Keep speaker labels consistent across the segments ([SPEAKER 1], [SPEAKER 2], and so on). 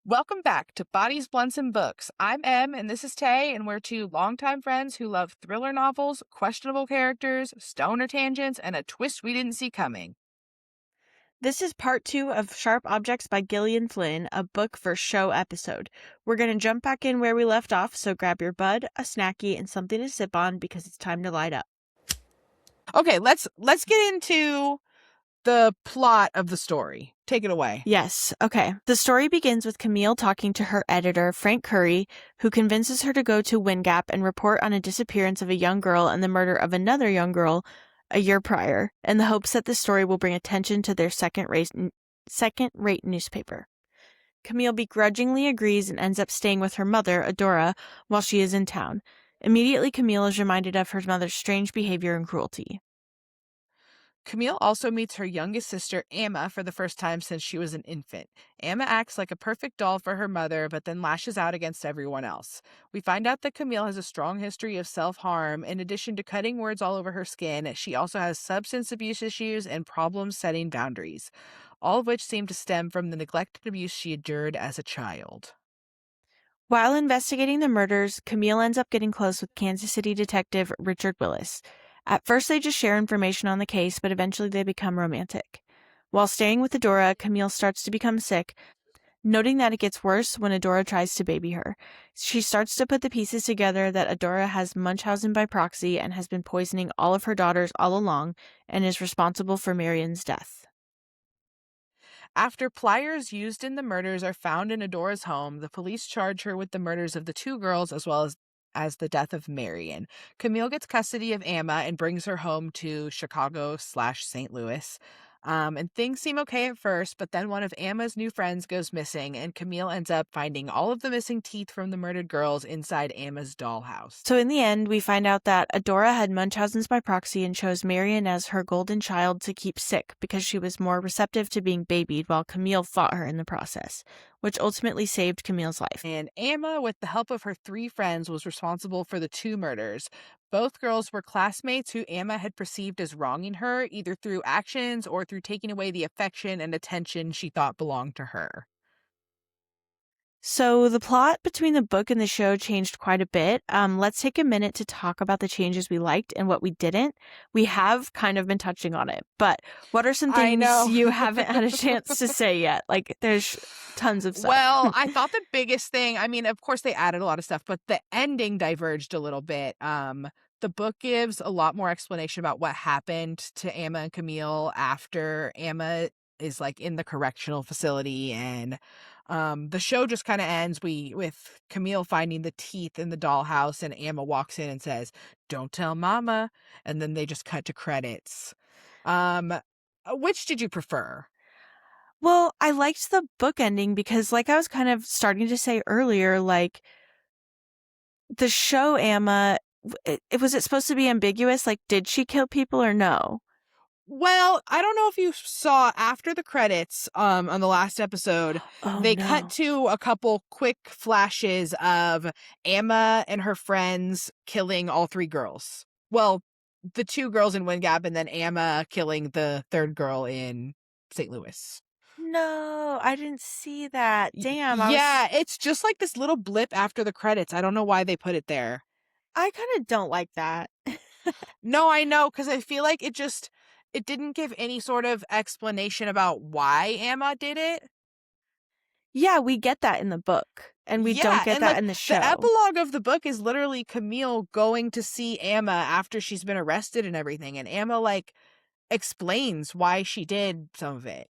[SPEAKER 1] Welcome back to Bodies, Blunts, and Books. I'm Em, and this is Tay, and we're two longtime friends who love thriller novels, questionable characters, stoner tangents, and a twist we didn't see coming.
[SPEAKER 2] This is part 2 of Sharp Objects by Gillian Flynn, a book for show episode. We're going to jump back in where we left off, so grab your bud, a snacky, and something to sip on because it's time to light up.
[SPEAKER 1] Okay, let's get into the plot of the story. Take it away.
[SPEAKER 2] Yes, okay. The story begins with Camille talking to her editor, Frank Curry, who convinces her to go to Wingap and report on a disappearance of a young girl and the murder of another young girl a year prior, in the hopes that the story will bring attention to their second-rate newspaper. Camille begrudgingly agrees and ends up staying with her mother, Adora, while she is in town. Immediately, Camille is reminded of her mother's strange behavior and cruelty.
[SPEAKER 1] Camille also meets her youngest sister, Amma, for the first time since she was an infant. Amma acts like a perfect doll for her mother, but then lashes out against everyone else. We find out that Camille has a strong history of self-harm. In addition to cutting words all over her skin, she also has substance abuse issues and problems setting boundaries, all of which seem to stem from the neglect and abuse she endured as a child.
[SPEAKER 2] While investigating the murders, Camille ends up getting close with Kansas City detective Richard Willis. At first, they just share information on the case, but eventually they become romantic. While staying with Adora, Camille starts to become sick, noting that it gets worse when Adora tries to baby her. She starts to put the pieces together that Adora has Munchausen by proxy and has been poisoning all of her daughters all along and is responsible for Marion's death.
[SPEAKER 1] After pliers used in the murders are found in Adora's home, the police charge her with the murders of the two girls as the death of Marion. Camille gets custody of Amma and brings her home to Chicago/St. Louis. And things seem okay at first, but then one of Amma's new friends goes missing, and Camille ends up finding all of the missing teeth from the murdered girls inside Amma's dollhouse.
[SPEAKER 2] So in the end, we find out that Adora had Munchausen's by proxy and chose Marion as her golden child to keep sick because she was more receptive to being babied while Camille fought her in the process, which ultimately saved Camille's life.
[SPEAKER 1] And Amma, with the help of her three friends, was responsible for the two murders. Both girls were classmates who Amma had perceived as wronging her, either through actions or through taking away the affection and attention she thought belonged to her.
[SPEAKER 2] So the plot between the book and the show changed quite a bit. Let's take a minute to talk about the changes we liked and what we didn't. We have kind of been touching on it, but what are some
[SPEAKER 1] I
[SPEAKER 2] things
[SPEAKER 1] know.
[SPEAKER 2] you haven't had a chance to say yet? Like, there's tons of stuff.
[SPEAKER 1] Well, I thought the biggest thing, I mean, of course they added a lot of stuff, but the ending diverged a little bit. The book gives a lot more explanation about what happened to Amma and Camille after Amma is like in the correctional facility, and the show just kind of ends with Camille finding the teeth in the dollhouse, and Amma walks in and says, "Don't tell mama," and then they just cut to credits. Which did you prefer?
[SPEAKER 2] Well, I liked the book ending because, like I was kind of starting to say earlier, like, the show Amma, was it supposed to be ambiguous? Like, did she kill people or no?
[SPEAKER 1] Well, I don't know if you saw after the credits on the last episode,
[SPEAKER 2] Oh,
[SPEAKER 1] they cut
[SPEAKER 2] no.
[SPEAKER 1] to a couple quick flashes of Amma and her friends killing all three girls. Well, the two girls in Wingap and then Amma killing the third girl in St. Louis.
[SPEAKER 2] No, I didn't see that. Damn,
[SPEAKER 1] Yeah, it's just like this little blip after the credits. I don't know why they put it there.
[SPEAKER 2] I kind of don't like that.
[SPEAKER 1] No, I know, because I feel like it didn't give any sort of explanation about why Amma did it.
[SPEAKER 2] Yeah, we get that in the book, and we don't
[SPEAKER 1] Yeah,
[SPEAKER 2] get
[SPEAKER 1] and
[SPEAKER 2] that
[SPEAKER 1] like
[SPEAKER 2] in the
[SPEAKER 1] the
[SPEAKER 2] show.
[SPEAKER 1] epilogue of the book is literally Camille going to see Amma after she's been arrested and everything, and Amma like explains why she did some of it.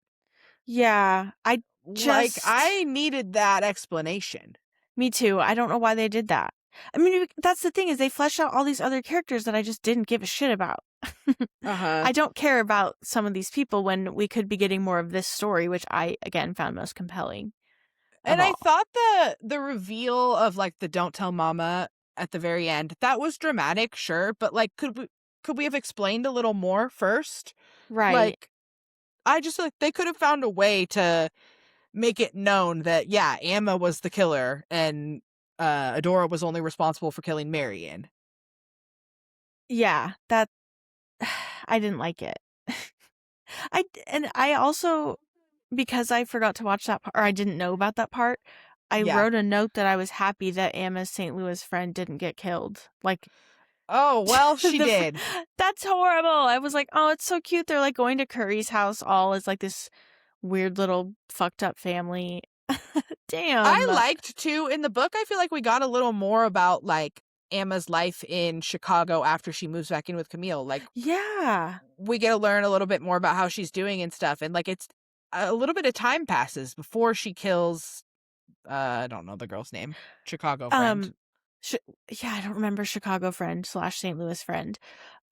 [SPEAKER 2] Yeah,
[SPEAKER 1] Like I needed that explanation.
[SPEAKER 2] me too. I don't know why they did that. I mean, that's the thing is they fleshed out all these other characters that I just didn't give a shit about.
[SPEAKER 1] Uh-huh.
[SPEAKER 2] I don't care about some of these people when we could be getting more of this story, which I, again, found most compelling of
[SPEAKER 1] And I
[SPEAKER 2] all.
[SPEAKER 1] thought the reveal of like the "Don't tell mama" at the very end, that was dramatic, sure, but like could we have explained a little more first?
[SPEAKER 2] Right.
[SPEAKER 1] Like I just like they could have found a way to make it known that yeah, Amma was the killer and Adora was only responsible for killing Marion.
[SPEAKER 2] Yeah, that I didn't like it. I also because I forgot to watch that part, or I didn't know about that part, I
[SPEAKER 1] Yeah.
[SPEAKER 2] wrote a note that I was happy that Emma's St. Louis friend didn't get killed. Like,
[SPEAKER 1] Oh, well, she
[SPEAKER 2] the fr-
[SPEAKER 1] did.
[SPEAKER 2] that's horrible. I was like, oh, it's so cute. They're like going to Curry's house all as like this weird little fucked up family.
[SPEAKER 1] I
[SPEAKER 2] Damn.
[SPEAKER 1] liked too in the book. I feel like we got a little more about like Emma's life in Chicago after she moves back in with Camille. Like
[SPEAKER 2] Yeah.
[SPEAKER 1] we get to learn a little bit more about how she's doing and stuff. And like it's a little bit of time passes before she kills I don't know the girl's name. Chicago friend.
[SPEAKER 2] Um, sh- yeah, I don't remember Chicago friend / St. Louis friend.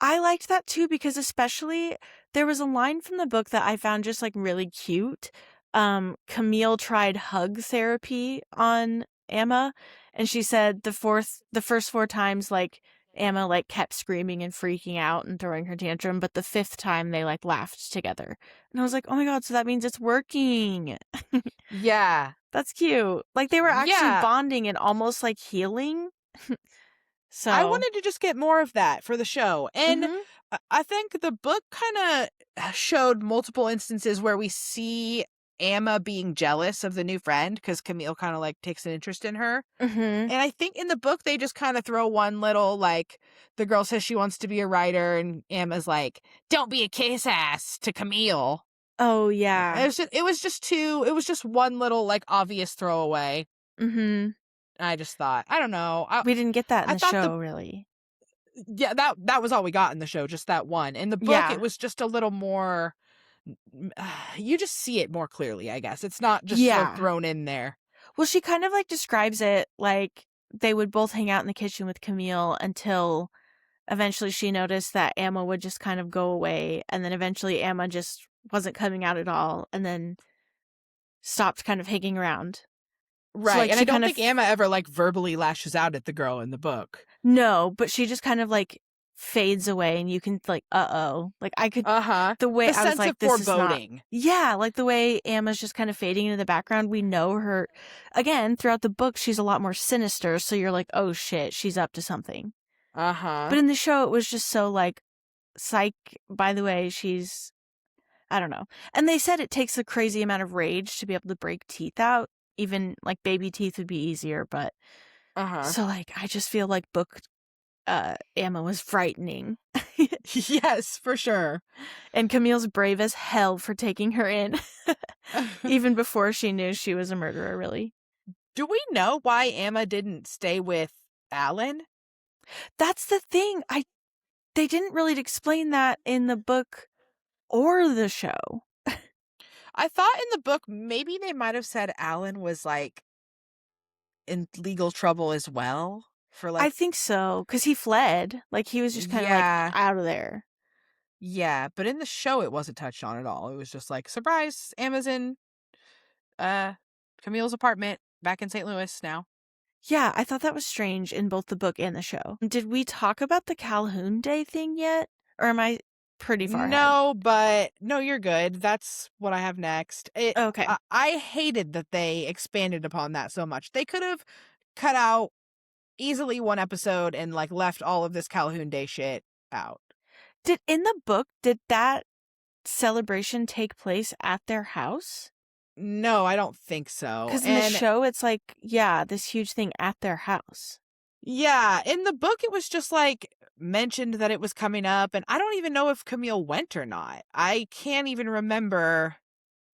[SPEAKER 2] I liked that too because especially there was a line from the book that I found just like really cute. Camille tried hug therapy on Emma, and she said the first 4 times like Emma like kept screaming and freaking out and throwing her tantrum, but the 5th time they like laughed together. And I was like, "Oh my god, so that means it's working."
[SPEAKER 1] Yeah.
[SPEAKER 2] That's cute. Like they were actually
[SPEAKER 1] Yeah.
[SPEAKER 2] bonding and almost like healing.
[SPEAKER 1] I
[SPEAKER 2] So,
[SPEAKER 1] wanted to just get more of that for the show. And
[SPEAKER 2] mhm.
[SPEAKER 1] I think the book kind of showed multiple instances where we see Emma being jealous of the new friend because Camille kind of like takes an interest in her.
[SPEAKER 2] Mhm.
[SPEAKER 1] And I think in the book, they just kind of throw one little like the girl says she wants to be a writer, and Emma's like, don't be a kiss ass to Camille.
[SPEAKER 2] Oh yeah.
[SPEAKER 1] It was just one little like obvious throwaway.
[SPEAKER 2] Mhm.
[SPEAKER 1] I just thought, I don't know.
[SPEAKER 2] We didn't get that in
[SPEAKER 1] I
[SPEAKER 2] the
[SPEAKER 1] thought
[SPEAKER 2] show, really.
[SPEAKER 1] yeah, that was all we got in the show, just that one. In the book, it
[SPEAKER 2] Yeah.
[SPEAKER 1] was just a little more, you just see it more clearly, I guess. It's not just so
[SPEAKER 2] Yeah.
[SPEAKER 1] thrown in there.
[SPEAKER 2] Well, she kind of like describes it like they would both hang out in the kitchen with Camille until eventually she noticed that Emma would just kind of go away, and then eventually Emma just wasn't coming out at all, and then stopped kind of hanging around. So
[SPEAKER 1] Right.
[SPEAKER 2] like
[SPEAKER 1] And I
[SPEAKER 2] she
[SPEAKER 1] don't
[SPEAKER 2] kind
[SPEAKER 1] think
[SPEAKER 2] of
[SPEAKER 1] Emma ever like verbally lashes out at the girl in the book.
[SPEAKER 2] no, but she just kind of like fades away and you can like uh-oh. Like I could
[SPEAKER 1] Uh-huh.
[SPEAKER 2] the way
[SPEAKER 1] The
[SPEAKER 2] I was
[SPEAKER 1] sense of
[SPEAKER 2] like this is not
[SPEAKER 1] foreboding.
[SPEAKER 2] yeah, like the way Emma's just kind of fading into the background. We know her again throughout the book she's a lot more sinister, so you're like, "Oh shit, she's up to something."
[SPEAKER 1] Uh-huh.
[SPEAKER 2] But in the show it was just so like psych, by the way, she's I don't know. And they said it takes a crazy amount of rage to be able to break teeth out. Even like baby teeth would be easier, but
[SPEAKER 1] Uh-huh.
[SPEAKER 2] so like I just feel like book Emma was frightening.
[SPEAKER 1] Yes, for sure.
[SPEAKER 2] And Camille's brave as hell for taking her in, even before she knew she was a murderer, really.
[SPEAKER 1] Do we know why Emma didn't stay with Alan?
[SPEAKER 2] That's the thing. They didn't really explain that in the book or the show.
[SPEAKER 1] I thought in the book maybe they might have said Alan was like in legal trouble as well for
[SPEAKER 2] I
[SPEAKER 1] like
[SPEAKER 2] think so, because he fled. Like, he was just kind of like
[SPEAKER 1] yeah.
[SPEAKER 2] out of there.
[SPEAKER 1] Yeah, but in the show it wasn't touched on at all. It was just like surprise, Emma's in uh Camille's apartment back in St. Louis now.
[SPEAKER 2] Yeah, I thought that was strange in both the book and the show. Did we talk about the Calhoun Day thing yet? Or am I pretty far ahead?
[SPEAKER 1] No, but no, you're good. That's what I have next.
[SPEAKER 2] Okay.
[SPEAKER 1] I hated that they expanded upon that so much. They could have cut out easily one episode and like left all of this Calhoun Day shit out.
[SPEAKER 2] In the book, did that celebration take place at their house?
[SPEAKER 1] No, I don't think so.
[SPEAKER 2] Because in the
[SPEAKER 1] And
[SPEAKER 2] show, it's like, yeah, this huge thing at their house.
[SPEAKER 1] yeah, in the book it was just like mentioned that it was coming up, and I don't even know if Camille went or not. I can't even remember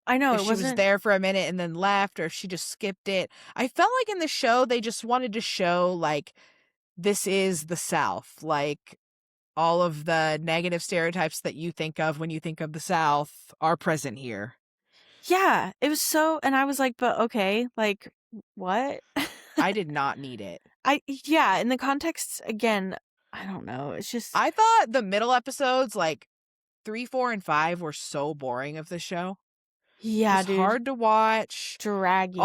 [SPEAKER 2] I know,
[SPEAKER 1] if
[SPEAKER 2] it
[SPEAKER 1] she was
[SPEAKER 2] wasn't.
[SPEAKER 1] there for a minute and then left or if she just skipped it. I felt like in the show they just wanted to show like this is the South, like all of the negative stereotypes that you think of when you think of the South are present here.
[SPEAKER 2] Yeah, it was so. And I was like, but okay, like, what?
[SPEAKER 1] I did not need it.
[SPEAKER 2] Yeah, in the context, again, I don't know. It's just,
[SPEAKER 1] I thought the middle episodes, like 3, 4, and 5, were so boring of the show.
[SPEAKER 2] yeah,
[SPEAKER 1] Just
[SPEAKER 2] dude,
[SPEAKER 1] hard to watch. All
[SPEAKER 2] dragging.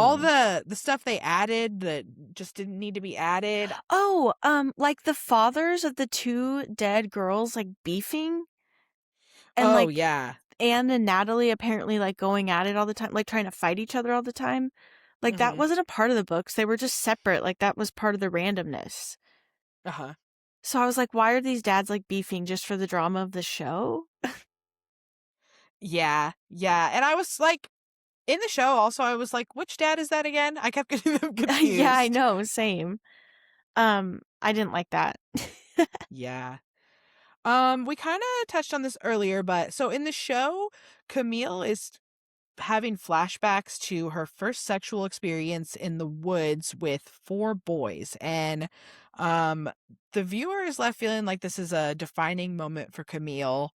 [SPEAKER 1] the stuff they added that just didn't need to be added.
[SPEAKER 2] Oh, like the fathers of the 2 dead girls, like beefing and
[SPEAKER 1] Oh
[SPEAKER 2] like
[SPEAKER 1] yeah.
[SPEAKER 2] Anne and Natalie apparently like going at it all the time, like trying to fight each other all the time. Like that
[SPEAKER 1] Hmm.
[SPEAKER 2] wasn't a part of the books. They were just separate. Like that was part of the randomness.
[SPEAKER 1] Uh-huh.
[SPEAKER 2] So I was like, why are these dads like beefing just for the drama of the show?
[SPEAKER 1] Yeah. Yeah. And I was like In the show, also, I was like, which dad is that again? I kept getting them
[SPEAKER 2] Yeah, I
[SPEAKER 1] confused.
[SPEAKER 2] know, same. I didn't like that.
[SPEAKER 1] Yeah. We kind of touched on this earlier, but so in the show, Camille is having flashbacks to her first sexual experience in the woods with 4 boys, and um the viewer is left feeling like this is a defining moment for Camille.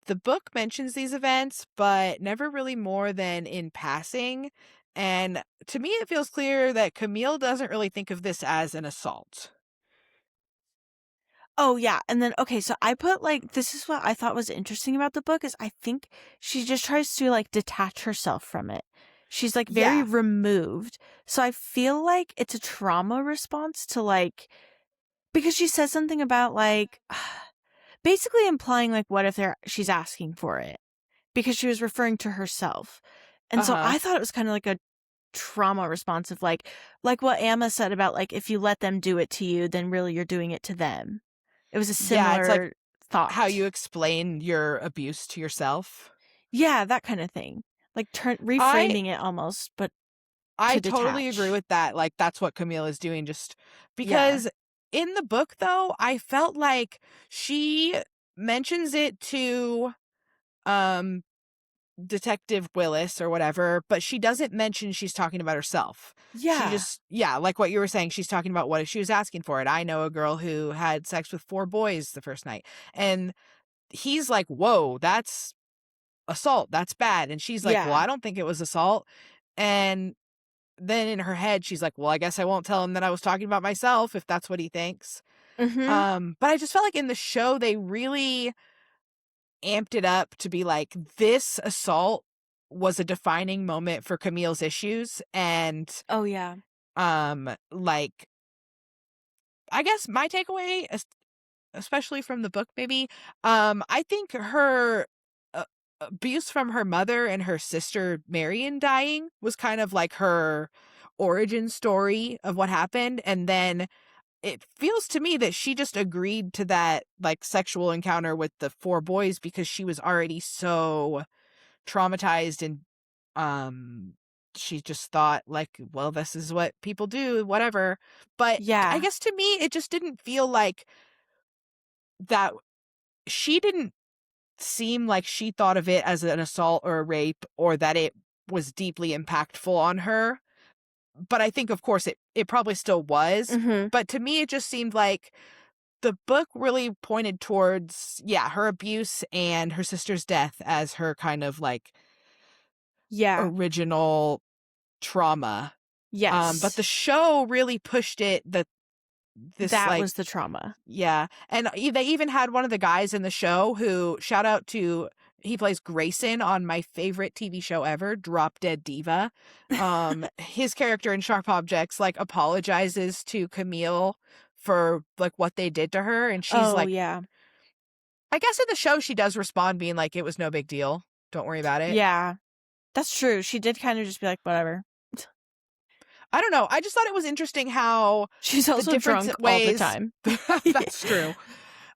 [SPEAKER 1] The book mentions these events, but never really more than in passing. And to me, it feels clear that Camille doesn't really think of this as an assault.
[SPEAKER 2] Oh, yeah, and then okay, so I put, like this is what I thought was interesting about the book is I think she just tries to, like, detach herself from it. She's, like, very
[SPEAKER 1] Yeah.
[SPEAKER 2] removed. So I feel like it's a trauma response to, like because she says something about, like, basically implying, like, what if she's asking for it? Because she was referring to herself. And
[SPEAKER 1] Uh
[SPEAKER 2] so
[SPEAKER 1] huh.
[SPEAKER 2] I thought it was kinda like a trauma response of, like what Amma said about, like, if you let them do it to you, then really you're doing it to them. It was a
[SPEAKER 1] Yeah, it's like
[SPEAKER 2] similar
[SPEAKER 1] how
[SPEAKER 2] thought.
[SPEAKER 1] you explain your abuse to yourself.
[SPEAKER 2] Yeah, that kinda thing. Like,
[SPEAKER 1] I
[SPEAKER 2] reframing it almost, but
[SPEAKER 1] I
[SPEAKER 2] to
[SPEAKER 1] totally agree
[SPEAKER 2] detach.
[SPEAKER 1] with that. Like that's what Camille is doing just
[SPEAKER 2] Yeah.
[SPEAKER 1] because in the book though, I felt like she mentions it to um Detective Willis or whatever, but she doesn't mention she's talking about herself. She
[SPEAKER 2] Yeah.
[SPEAKER 1] just, yeah, like what you were saying, she's talking about what if she was asking for it. I know a girl who had sex with 4 boys the first night. And he's like, whoa, that's assault. That's bad. And she's like, well,
[SPEAKER 2] Yeah.
[SPEAKER 1] I don't think it was assault. And then in her head, she's like, well, I guess I won't tell him that I was talking about myself if that's what he thinks.
[SPEAKER 2] Mhm.
[SPEAKER 1] But I just felt like in the show, they really amped it up to be like this assault was a defining moment for Camille's issues and
[SPEAKER 2] Oh, yeah.
[SPEAKER 1] like I guess my takeaway especially from the book maybe I think her uh, abuse from her mother and her sister Marion dying was kind of like her origin story of what happened, and then it feels to me that she just agreed to that like sexual encounter with the 4 boys because she was already so traumatized and um she just thought like, well, this is what people do, whatever. But I
[SPEAKER 2] Yeah.
[SPEAKER 1] guess to me it just didn't feel like that. She didn't seem like she thought of it as an assault or a rape or that it was deeply impactful on her. But I think of course it probably still was.
[SPEAKER 2] Mhm.
[SPEAKER 1] But to me it just seemed like the book really pointed towards, yeah, her abuse and her sister's death as her kind of like
[SPEAKER 2] Yeah.
[SPEAKER 1] original trauma. But the
[SPEAKER 2] Yes.
[SPEAKER 1] show really pushed it that this
[SPEAKER 2] That
[SPEAKER 1] like,
[SPEAKER 2] was the trauma.
[SPEAKER 1] yeah, and they even had one of the guys in the show who shout out to he plays Grayson on my favorite TV show ever, Drop Dead Diva. His character in Sharp Objects like apologizes to Camille for like what they did to her, and she's
[SPEAKER 2] Oh,
[SPEAKER 1] like,
[SPEAKER 2] yeah.
[SPEAKER 1] I guess in the show she does respond being like, it was no big deal. Don't worry about it.
[SPEAKER 2] Yeah. That's true. She did kind of just be like, "Whatever."
[SPEAKER 1] I don't know. I just thought it was interesting how
[SPEAKER 2] She's
[SPEAKER 1] the
[SPEAKER 2] also
[SPEAKER 1] different
[SPEAKER 2] drunk all the
[SPEAKER 1] ways
[SPEAKER 2] time.
[SPEAKER 1] that's true.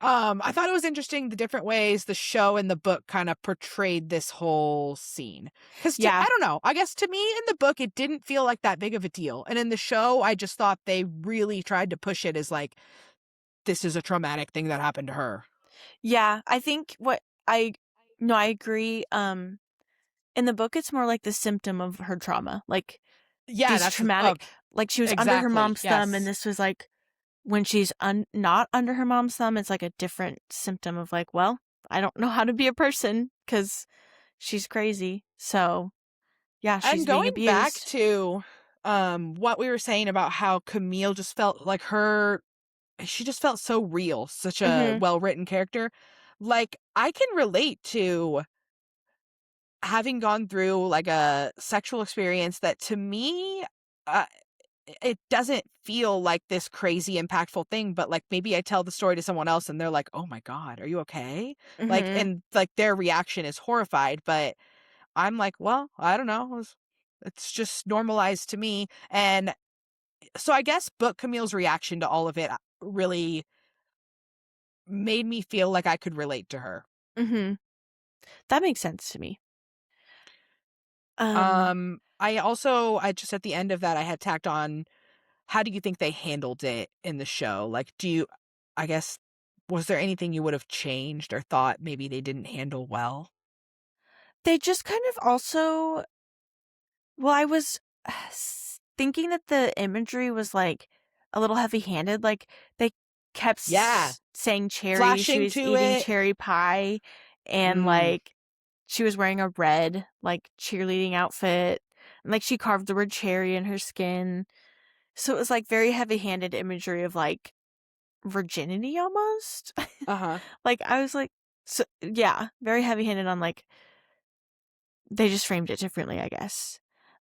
[SPEAKER 1] I thought it was interesting the different ways the show and the book kind of portrayed this whole scene. Because I
[SPEAKER 2] Yeah.
[SPEAKER 1] don't know. I guess to me in the book it didn't feel like that big of a deal, and in the show I just thought they really tried to push it as like this is a traumatic thing that happened to her.
[SPEAKER 2] Yeah, I think what I no, I agree, in the book, it's more like the symptom of her trauma, like,
[SPEAKER 1] Yeah,
[SPEAKER 2] these
[SPEAKER 1] that's
[SPEAKER 2] traumatic like, she was under her
[SPEAKER 1] exactly
[SPEAKER 2] mom's thumb, and
[SPEAKER 1] yes.
[SPEAKER 2] this was, like when she's not under her mom's thumb, it's, like, a different symptom of, like, "Well, I don't know how to be a person because she's crazy." So, yeah,
[SPEAKER 1] And
[SPEAKER 2] she's being
[SPEAKER 1] going back
[SPEAKER 2] abused.
[SPEAKER 1] to what we were saying about how Camille just felt like she just felt so real, such a
[SPEAKER 2] Mhm.
[SPEAKER 1] well-written character. Like, I can relate to having gone through, like, a sexual experience that to me, uh, it doesn't feel like this crazy impactful thing, but, like, maybe I tell the story to someone else and they're like, "Oh my god, are you okay?" Like,
[SPEAKER 2] Mhm.
[SPEAKER 1] and, like, their reaction is horrified, but I'm like, "Well, I don't know, it's just normalized to me," and so I guess book Camille's reaction to all of it, really made me feel like I could relate to her.
[SPEAKER 2] Mhm. That makes sense to me. Um,
[SPEAKER 1] I just at the end of that, I had tacked on, how do you think they handled it in the show? Like, I guess, was there anything you would have changed or thought maybe they didn't handle well?
[SPEAKER 2] they just kind of also well, I was thinking that the imagery was, like, a little heavy-handed, like, they kept
[SPEAKER 1] Yeah,
[SPEAKER 2] saying cherry, she
[SPEAKER 1] flashing
[SPEAKER 2] was
[SPEAKER 1] to
[SPEAKER 2] eating
[SPEAKER 1] it.
[SPEAKER 2] cherry pie, and,
[SPEAKER 1] Mm,
[SPEAKER 2] like, she was wearing a red, like, cheerleading outfit, and, like, she carved the word cherry in her skin. So it was, like, very heavy-handed imagery of, like, virginity almost?
[SPEAKER 1] uh-huh,
[SPEAKER 2] Like, I was like so yeah, very heavy-handed on, like they just framed it differently, I guess.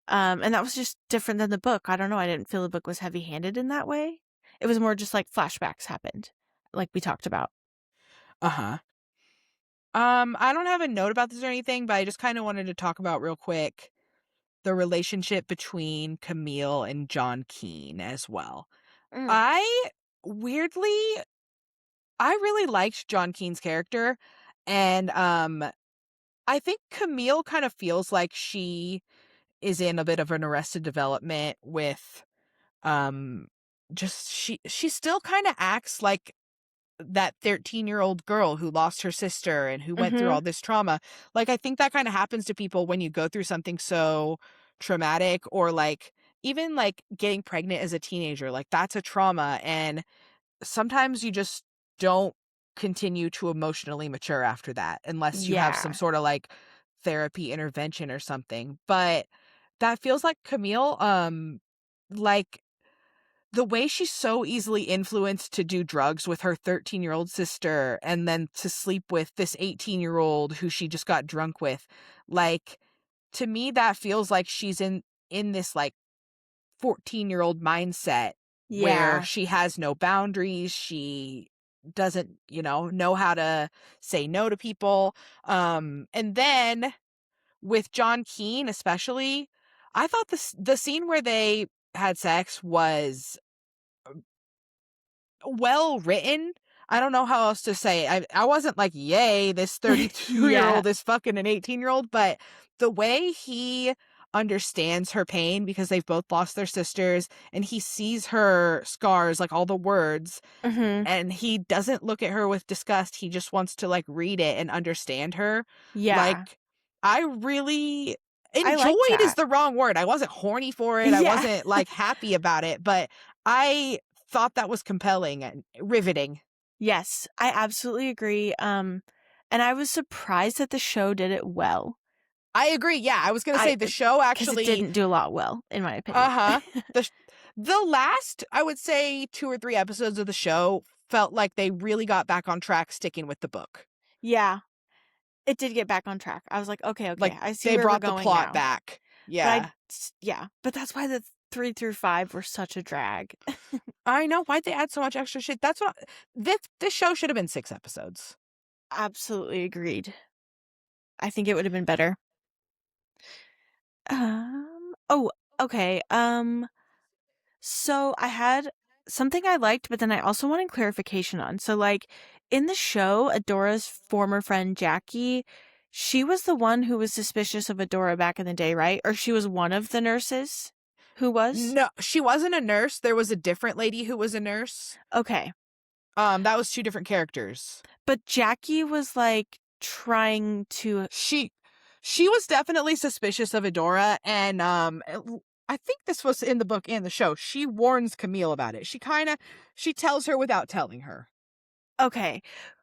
[SPEAKER 2] And that was just different than the book. I don't know, I didn't feel the book was heavy-handed in that way. It was more just, like, flashbacks happened, like we talked about.
[SPEAKER 1] uh-huh. I don't have a note about this or anything, but I just kind of wanted to talk about real quick the relationship between Camille and John Keene as well.
[SPEAKER 2] Mm.
[SPEAKER 1] I weirdly, I really liked John Keene's character, and I think Camille kind of feels like she is in a bit of an arrested development with um just she still kind of acts like that 13-year-old girl who lost her sister and who went through
[SPEAKER 2] Mhm.
[SPEAKER 1] all this trauma. Like, I think that kind of happens to people when you go through something so traumatic, or like even like getting pregnant as a teenager. Like, that's a trauma, and sometimes you just don't continue to emotionally mature after that unless you have some
[SPEAKER 2] Yeah.
[SPEAKER 1] sort of like therapy intervention or something. But that feels like Camille, like the way she's so easily influenced to do drugs with her 13-year-old sister and then to sleep with this 18-year-old who she just got drunk with. Like, to me, that feels like she's in this like 14-year-old mindset where
[SPEAKER 2] Yeah.
[SPEAKER 1] she has no boundaries. She doesn't, know how to say no to people. And then with John Keene, especially, I thought the scene where they had sex was well written. I don't know how else to say. I wasn't like, yay, this 32-year-old
[SPEAKER 2] Yeah.
[SPEAKER 1] old is fucking an 18-year-old, but the way he understands her pain because they've both lost their sisters, and he sees her scars, like all the words,
[SPEAKER 2] Mhm.
[SPEAKER 1] and he doesn't look at her with disgust. He just wants to like read it and understand her.
[SPEAKER 2] Yeah.
[SPEAKER 1] Like, I really
[SPEAKER 2] I liked
[SPEAKER 1] enjoyed is
[SPEAKER 2] that.
[SPEAKER 1] the wrong word. I wasn't horny for it. I
[SPEAKER 2] Yeah.
[SPEAKER 1] wasn't like happy about it, but I thought that was compelling and riveting.
[SPEAKER 2] Yes, I absolutely agree, and I was surprised that the show did it well.
[SPEAKER 1] I agree. Yeah, I was gonna
[SPEAKER 2] I
[SPEAKER 1] say the show
[SPEAKER 2] because it
[SPEAKER 1] actually,
[SPEAKER 2] didn't do a lot well, in my opinion.
[SPEAKER 1] uh-huh. The sh- the last, I would say, 2 or 3 episodes of the show felt like they really got back on track sticking with the book.
[SPEAKER 2] Yeah, it did get back on track. I was like, "Okay,
[SPEAKER 1] Like,
[SPEAKER 2] okay, I see
[SPEAKER 1] they
[SPEAKER 2] where we're
[SPEAKER 1] brought the
[SPEAKER 2] going
[SPEAKER 1] plot
[SPEAKER 2] now."
[SPEAKER 1] back.
[SPEAKER 2] But
[SPEAKER 1] Yeah.
[SPEAKER 2] yeah, but that's why the 3 through 5 were such a drag.
[SPEAKER 1] I know, why'd they add so much extra shit? That's what this show should have been 6 episodes.
[SPEAKER 2] Absolutely agreed. I think it would have been better. Oh, okay, so I had something I liked, but then I also wanted clarification on. So, like, in the show, Adora's former friend Jackie, she was the one who was suspicious of Adora back in the day, right? Or she was one of the nurses who was?
[SPEAKER 1] No, she wasn't a nurse. There was a different lady who was a nurse.
[SPEAKER 2] Okay.
[SPEAKER 1] That was 2 different characters.
[SPEAKER 2] But Jackie was like trying to.
[SPEAKER 1] She she was definitely suspicious of Adora, and I think this was in the book and the show. She warns Camille about it. She tells her without telling her.
[SPEAKER 2] Okay.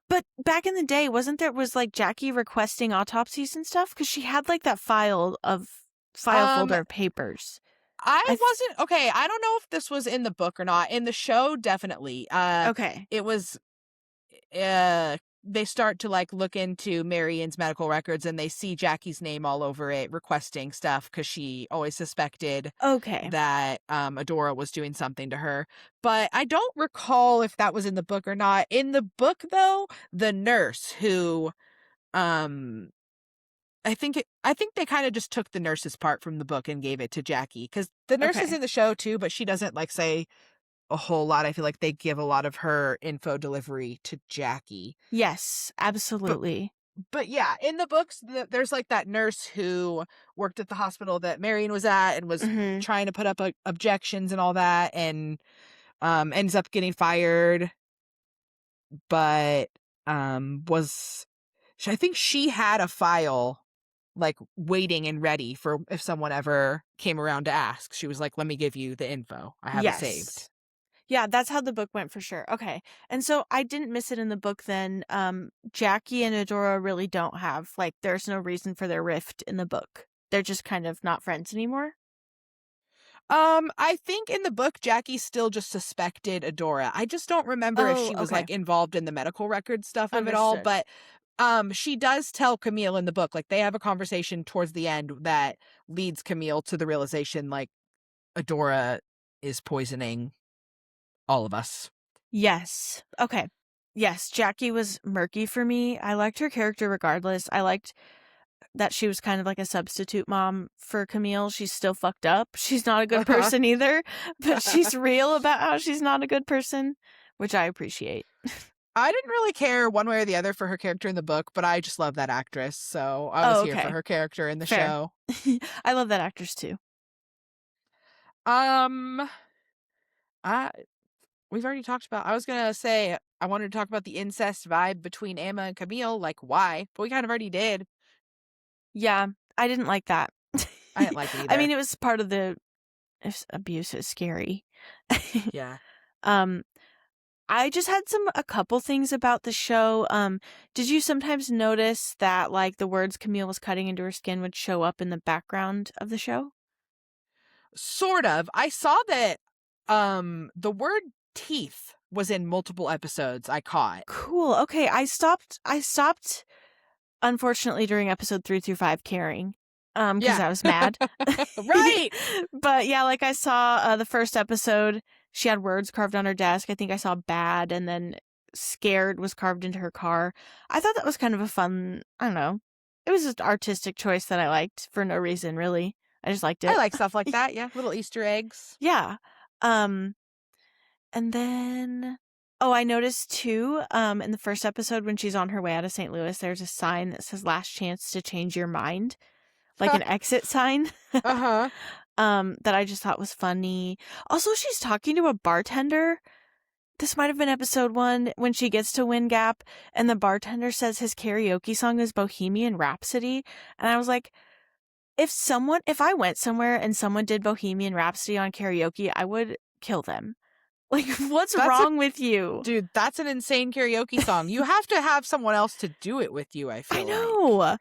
[SPEAKER 2] But back in the day, wasn't there was like Jackie requesting autopsies and stuff? Because she had like that file
[SPEAKER 1] Um,
[SPEAKER 2] folder of papers. I
[SPEAKER 1] I
[SPEAKER 2] th-
[SPEAKER 1] wasn't okay. I don't know if this was in the book or not. In the show, definitely.
[SPEAKER 2] okay.
[SPEAKER 1] It was they start to like look into Marion's medical records, and they see Jackie's name all over it requesting stuff because she always suspected
[SPEAKER 2] Okay.
[SPEAKER 1] that Adora was doing something to her. But I don't recall if that was in the book or not. In the book though, the nurse who um I think they kind of just took the nurse's part from the book and gave it to Jackie, cuz the nurse is
[SPEAKER 2] Okay.
[SPEAKER 1] in the show too, but she doesn't like say a whole lot. I feel like they give a lot of her info delivery to Jackie.
[SPEAKER 2] Yes,
[SPEAKER 1] But
[SPEAKER 2] absolutely.
[SPEAKER 1] But yeah, in the books, there's like that nurse who worked at the hospital that Marion was at and was
[SPEAKER 2] Mhm.
[SPEAKER 1] trying to put up objections and all that, and ends up getting fired, but was I think she had a file like waiting and ready for if someone ever came around to ask. She was like, "Let me give you the info. I have it saved."
[SPEAKER 2] Yes. Yeah, that's how the book went for sure. Okay. And so I didn't miss it in the book then. Jackie and Adora really don't have, like, there's no reason for their rift in the book. They're just kind of not friends anymore.
[SPEAKER 1] I think in the book, Jackie still just suspected Adora. I just don't remember if
[SPEAKER 2] Oh,
[SPEAKER 1] she was
[SPEAKER 2] okay.
[SPEAKER 1] like involved in the medical record stuff of it all,
[SPEAKER 2] Understood.
[SPEAKER 1] but she does tell Camille in the book, like they have a conversation towards the end that leads Camille to the realization like Adora is poisoning all of us.
[SPEAKER 2] Yes. Okay. Yes, Jackie was murky for me. I liked her character regardless. I liked that she was kind of like a substitute mom for Camille. She's still fucked up. She's not a good
[SPEAKER 1] Uh-huh.
[SPEAKER 2] person either, but she's real about how she's not a good person, which I appreciate.
[SPEAKER 1] I didn't really care one way or the other for her character in the book, but I just love that actress, so I was
[SPEAKER 2] Oh,
[SPEAKER 1] here for
[SPEAKER 2] okay.
[SPEAKER 1] her character in the
[SPEAKER 2] Fair.
[SPEAKER 1] show.
[SPEAKER 2] I love that actress too.
[SPEAKER 1] Um, I we've already talked about. I was gonna say I wanted to talk about the incest vibe between Emma and Camille, like why, but we kind of already did.
[SPEAKER 2] Yeah, I didn't like that.
[SPEAKER 1] I didn't like it
[SPEAKER 2] I mean,
[SPEAKER 1] either.
[SPEAKER 2] it was part of the abuse. Is scary.
[SPEAKER 1] Yeah.
[SPEAKER 2] um, I just had a couple things about the show. Did you sometimes notice that like the words Camille was cutting into her skin would show up in the background of the show?
[SPEAKER 1] Sort of. I saw that the word teeth was in multiple episodes I caught.
[SPEAKER 2] Cool. Okay, I stopped unfortunately during episode 3 through 5 caring. Because
[SPEAKER 1] Yeah.
[SPEAKER 2] I was mad.
[SPEAKER 1] Right.
[SPEAKER 2] But yeah, like I saw the first episode, she had words carved on her desk. I think I saw bad and then scared was carved into her car. I thought that was kind of a fun, I don't know. It was just artistic choice that I liked for no reason, really. I just liked
[SPEAKER 1] I
[SPEAKER 2] it.
[SPEAKER 1] like stuff like that. Yeah, little Easter eggs.
[SPEAKER 2] Yeah. Um and then oh, I noticed too, in the first episode when she's on her way out of St. Louis, there's a sign that says last chance to change your mind, like an exit sign.
[SPEAKER 1] Uh-huh.
[SPEAKER 2] That I just thought was funny. Also, she's talking to a bartender. This might have been episode 1 when she gets to Wind Gap and the bartender says his karaoke song is Bohemian Rhapsody. And I was like, if I went somewhere and someone did Bohemian Rhapsody on karaoke, I would kill them. Like, what's
[SPEAKER 1] That's a
[SPEAKER 2] wrong with you?
[SPEAKER 1] Dude, that's an insane karaoke song. You have to have someone else to do it with you, I
[SPEAKER 2] I
[SPEAKER 1] feel like.
[SPEAKER 2] know.
[SPEAKER 1] I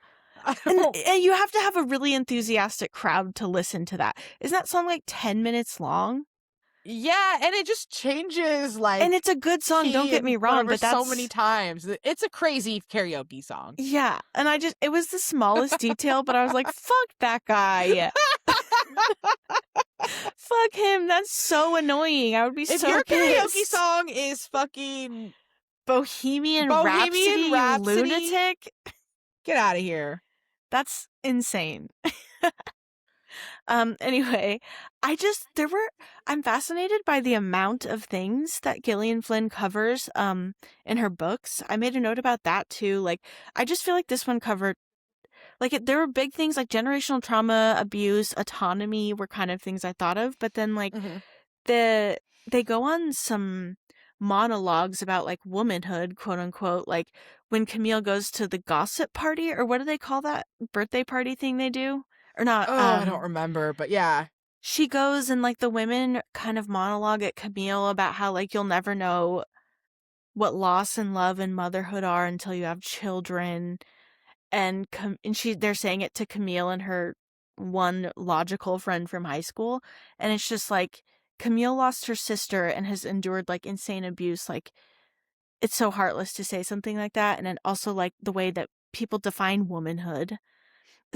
[SPEAKER 2] And,
[SPEAKER 1] don't
[SPEAKER 2] and you have to have a really enthusiastic crowd to listen to that. Isn't that song like 10 minutes long?
[SPEAKER 1] Yeah, and it just changes
[SPEAKER 2] And
[SPEAKER 1] like
[SPEAKER 2] it's a good song, don't
[SPEAKER 1] key
[SPEAKER 2] get me
[SPEAKER 1] and
[SPEAKER 2] wrong,
[SPEAKER 1] whatever
[SPEAKER 2] but
[SPEAKER 1] so many
[SPEAKER 2] that's
[SPEAKER 1] times. It's a crazy karaoke song.
[SPEAKER 2] yeah. And it was the smallest detail, but I was like, fuck that guy. Fuck him. That's so annoying. I would be
[SPEAKER 1] If
[SPEAKER 2] so
[SPEAKER 1] your karaoke
[SPEAKER 2] pissed.
[SPEAKER 1] song is fucking
[SPEAKER 2] Bohemian Rhapsody,
[SPEAKER 1] Bohemian
[SPEAKER 2] you
[SPEAKER 1] Rhapsody,
[SPEAKER 2] lunatic.
[SPEAKER 1] get out of here.
[SPEAKER 2] That's insane. Anyway, I'm fascinated by the amount of things that Gillian Flynn covers, in her books. I made a note about that too. Like, I just feel like this one covered, like, there were big things like generational trauma, abuse, autonomy were kind of things I thought of, but then, like,
[SPEAKER 1] Mhm.
[SPEAKER 2] they go on some monologues about, like, womanhood, quote unquote, like, when Camille goes to the gossip party, or what do they call that birthday party thing they do? Or not,
[SPEAKER 1] Oh, I don't remember, but yeah.
[SPEAKER 2] she goes and, like, the women kind of monologue at Camille about how, like, you'll never know what loss and love and motherhood are until you have children. And they're saying it to Camille and her one logical friend from high school. And it's just like, Camille lost her sister and has endured, like, insane abuse. Like, it's so heartless to say something like that. And then also, like, the way that people define womanhood.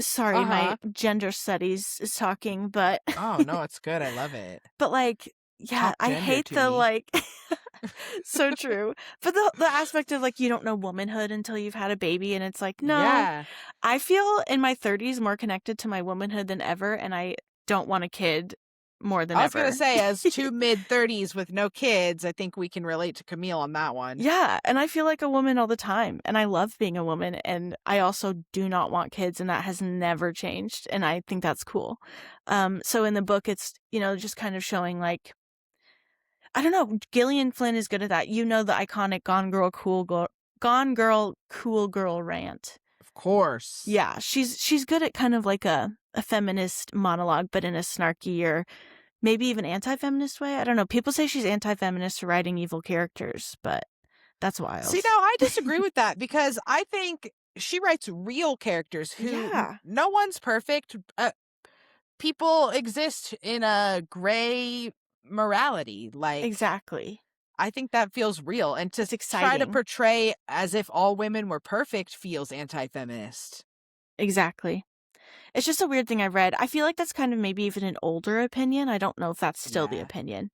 [SPEAKER 2] Sorry, my
[SPEAKER 1] Uh-huh.
[SPEAKER 2] gender studies is talking, but
[SPEAKER 1] Oh, no, it's good. I love it.
[SPEAKER 2] but, like, yeah,
[SPEAKER 1] Talk
[SPEAKER 2] I
[SPEAKER 1] gender
[SPEAKER 2] hate
[SPEAKER 1] to
[SPEAKER 2] the,
[SPEAKER 1] me.
[SPEAKER 2] like so true. But the aspect of, like, you don't know womanhood until you've had a baby, and it's like, no.
[SPEAKER 1] Yeah.
[SPEAKER 2] I feel in my 30s more connected to my womanhood than ever, and I don't want a kid more than
[SPEAKER 1] I was
[SPEAKER 2] ever.
[SPEAKER 1] going to say, as two mid-30s with no kids, I think we can relate to Camille on that one.
[SPEAKER 2] Yeah, and I feel like a woman all the time, and I love being a woman, and I also do not want kids, and that has never changed, and I think that's cool. So in the book, it's, just kind of showing, like, I don't know, Gillian Flynn is good at that. You know, the iconic Gone Girl, Cool Girl rant.
[SPEAKER 1] Of course.
[SPEAKER 2] Yeah, she's good at kind of like a feminist monologue, but in a snarky or maybe even anti-feminist way. I don't know. People say she's anti-feminist for writing evil characters, but that's wild.
[SPEAKER 1] See, now I disagree with that because I think she writes real characters who no one's perfect. People exist in a gray morality. Like,
[SPEAKER 2] exactly.
[SPEAKER 1] I think that feels real. And to
[SPEAKER 2] It's
[SPEAKER 1] try to
[SPEAKER 2] exciting.
[SPEAKER 1] portray as if all women were perfect feels anti-feminist.
[SPEAKER 2] Exactly. It's just a weird thing I read. I feel like that's kind of maybe even an older opinion. I don't know if that's still the opinion.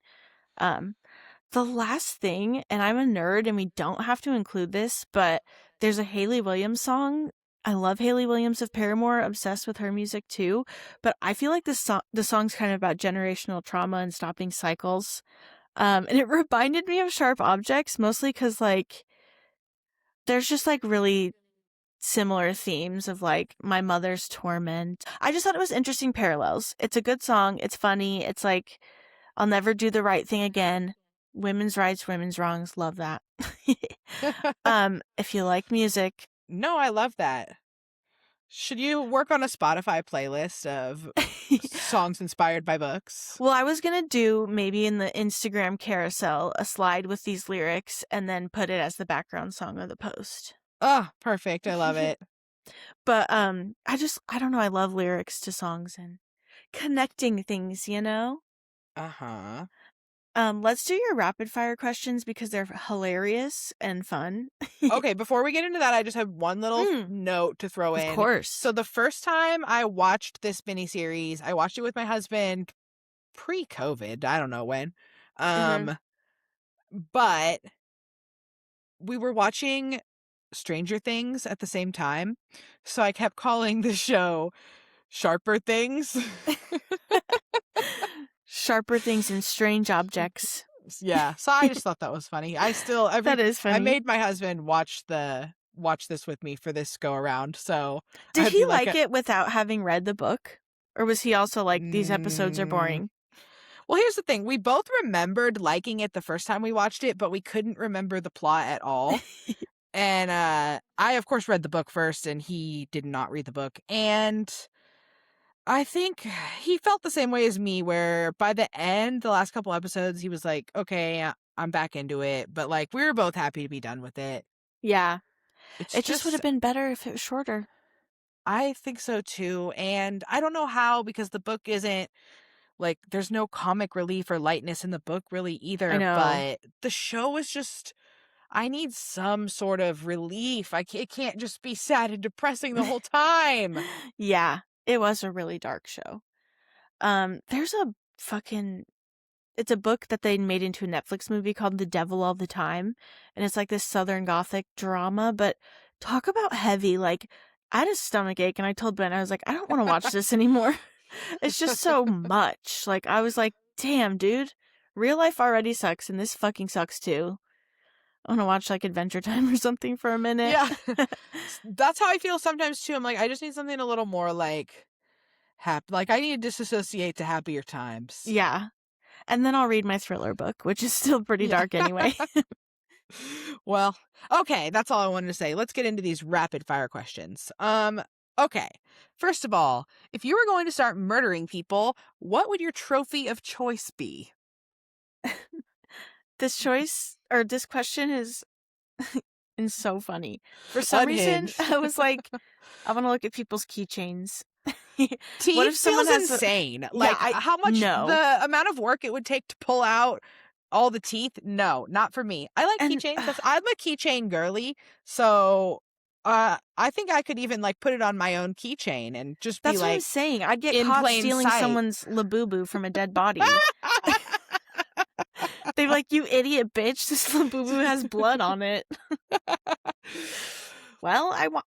[SPEAKER 2] The last thing, and I'm a nerd and we don't have to include this, but there's a Hayley Williams song. I love Hayley Williams of Paramore, obsessed with her music too. But I feel like the song's kind of about generational trauma and stopping cycles. And it reminded me of Sharp Objects, mostly because, like, there's just, like, really similar themes of, like, my mother's torment. I just thought it was interesting parallels. It's a good song. It's funny. It's like, I'll never do the right thing again. Women's rights, women's wrongs. Love that. If you like music.
[SPEAKER 1] No, I love that. Should you work on a Spotify playlist of songs inspired by books?
[SPEAKER 2] Well, I was going to do maybe in the Instagram carousel a slide with these lyrics and then put it as the background song of the post.
[SPEAKER 1] Oh, perfect. I love it.
[SPEAKER 2] But I don't know. I love lyrics to songs and connecting things,
[SPEAKER 1] Uh-huh.
[SPEAKER 2] Let's do your rapid fire questions because they're hilarious and fun.
[SPEAKER 1] Okay, before we get into that, I just have one little note to throw in.
[SPEAKER 2] Of course.
[SPEAKER 1] So the first time I watched this miniseries, I watched it with my husband pre-COVID. I don't know when. But we were watching Stranger Things at the same time. So I kept calling the show Sharper Things.
[SPEAKER 2] Sharper Things and Strange Objects.
[SPEAKER 1] Yeah. So I just thought that was funny.
[SPEAKER 2] That is funny.
[SPEAKER 1] I made my husband watch this with me for this go around. So
[SPEAKER 2] did he like it without having read the book? Or was he also like, these episodes are boring?
[SPEAKER 1] Well, here's the thing. We both remembered liking it the first time we watched it, but we couldn't remember the plot at all. And I, of course, read the book first, and he did not read the book. And I think he felt the same way as me, where by the end, the last couple episodes, he was like, okay, I'm back into it. But, like, we were both happy to be done with it.
[SPEAKER 2] Yeah. It just would have been better if it was shorter.
[SPEAKER 1] I think so, too. And I don't know how, because the book isn't, like, there's no comic relief or lightness in the book really either.
[SPEAKER 2] I know.
[SPEAKER 1] But the show is just, I need some sort of relief. It can't just be sad and depressing the whole time.
[SPEAKER 2] Yeah. It was a really dark show. There's it's a book that they made into a Netflix movie called The Devil All the Time. And it's like this Southern Gothic drama, but talk about heavy. Like, I had a stomach ache and I told Ben, I was like, I don't want to watch this anymore. It's just so much. Like, I was like, damn, dude, real life already sucks and this fucking sucks too. I want to watch like Adventure Time or something for a minute.
[SPEAKER 1] Yeah. That's how I feel sometimes too. I'm like, I just need something a little more like happy. Like, I need to disassociate to happier times.
[SPEAKER 2] Yeah. And then I'll read my thriller book, which is still pretty dark anyway.
[SPEAKER 1] Well, okay, that's all I wanted to say. Let's get into these rapid fire questions. Okay. First of all, if you were going to start murdering people, what would your trophy of choice be?
[SPEAKER 2] This question is so funny. For some reason, I was like, I want to look at people's keychains.
[SPEAKER 1] Teeth
[SPEAKER 2] what if someone
[SPEAKER 1] feels insane. Like, how much the amount of work it would take to pull out all the teeth? No, not for me. I like keychains. I'm a keychain girly, so I think I could even like put it on my own keychain and just be like,
[SPEAKER 2] that's what I'm saying. I'd get caught stealing someone's labubu from a dead body. They're like, you idiot bitch, this labubu has blood on it. Well, I want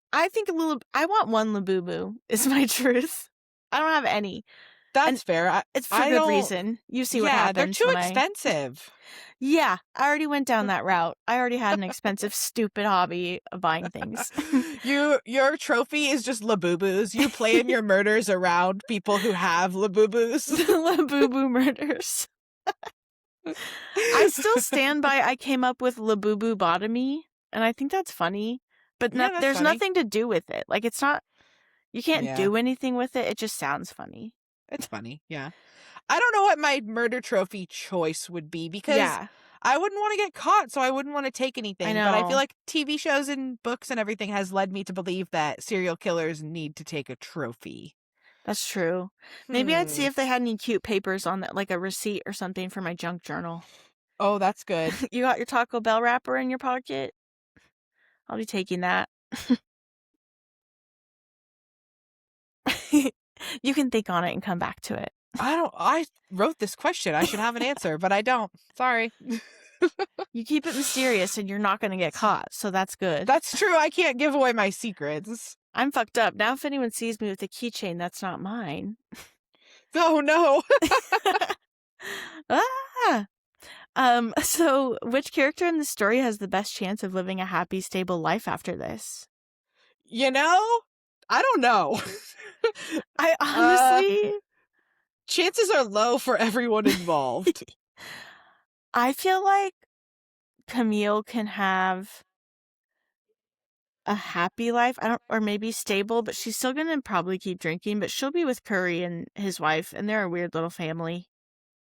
[SPEAKER 2] one labubu is my truth. I don't have any.
[SPEAKER 1] That's fair.
[SPEAKER 2] It's for
[SPEAKER 1] I
[SPEAKER 2] good
[SPEAKER 1] don't.
[SPEAKER 2] reason. You see what
[SPEAKER 1] Yeah, they're
[SPEAKER 2] happens
[SPEAKER 1] too
[SPEAKER 2] when
[SPEAKER 1] expensive.
[SPEAKER 2] Yeah, I already went down that route. I already had an expensive, stupid hobby of buying things.
[SPEAKER 1] Your trophy is just Labubus. You plan your murders around people who have Labubus.
[SPEAKER 2] The Labubu murders. I still stand by I came up with Labubu Botomy, and I think that's funny. But
[SPEAKER 1] Yeah, that's
[SPEAKER 2] there's
[SPEAKER 1] funny.
[SPEAKER 2] nothing to do with it. Like, it's not, you can't
[SPEAKER 1] Yeah,
[SPEAKER 2] do anything with it. It just sounds funny.
[SPEAKER 1] it's funny. Yeah. I don't know what my murder trophy choice would be because
[SPEAKER 2] Yeah,
[SPEAKER 1] I wouldn't want to get caught, so I wouldn't want to take
[SPEAKER 2] I
[SPEAKER 1] anything. But I feel
[SPEAKER 2] know.
[SPEAKER 1] like TV shows and books and everything has led me to believe that serial killers need to take a trophy.
[SPEAKER 2] That's true. Maybe I'd see if they had any cute papers on that, like a receipt or something for my junk journal.
[SPEAKER 1] Oh, that's good.
[SPEAKER 2] You got your Taco Bell wrapper in your pocket? I'll be taking that. You can think on it and come back to it.
[SPEAKER 1] I wrote this question. I should have an answer, but I don't. Sorry.
[SPEAKER 2] You keep it mysterious and you're not going to get caught, so that's good.
[SPEAKER 1] That's true. I can't give away my secrets.
[SPEAKER 2] I'm fucked up. Now if anyone sees me with a keychain, that's not mine.
[SPEAKER 1] Oh, no.
[SPEAKER 2] Ah! So which character in the story has the best chance of living a happy, stable life after this?
[SPEAKER 1] You know, I don't know.
[SPEAKER 2] I honestly...
[SPEAKER 1] Chances are low for everyone involved.
[SPEAKER 2] I feel like Camille can have a happy life. Or maybe stable, but she's still gonna probably keep drinking, but she'll be with Curry and his wife, and they're a weird little family.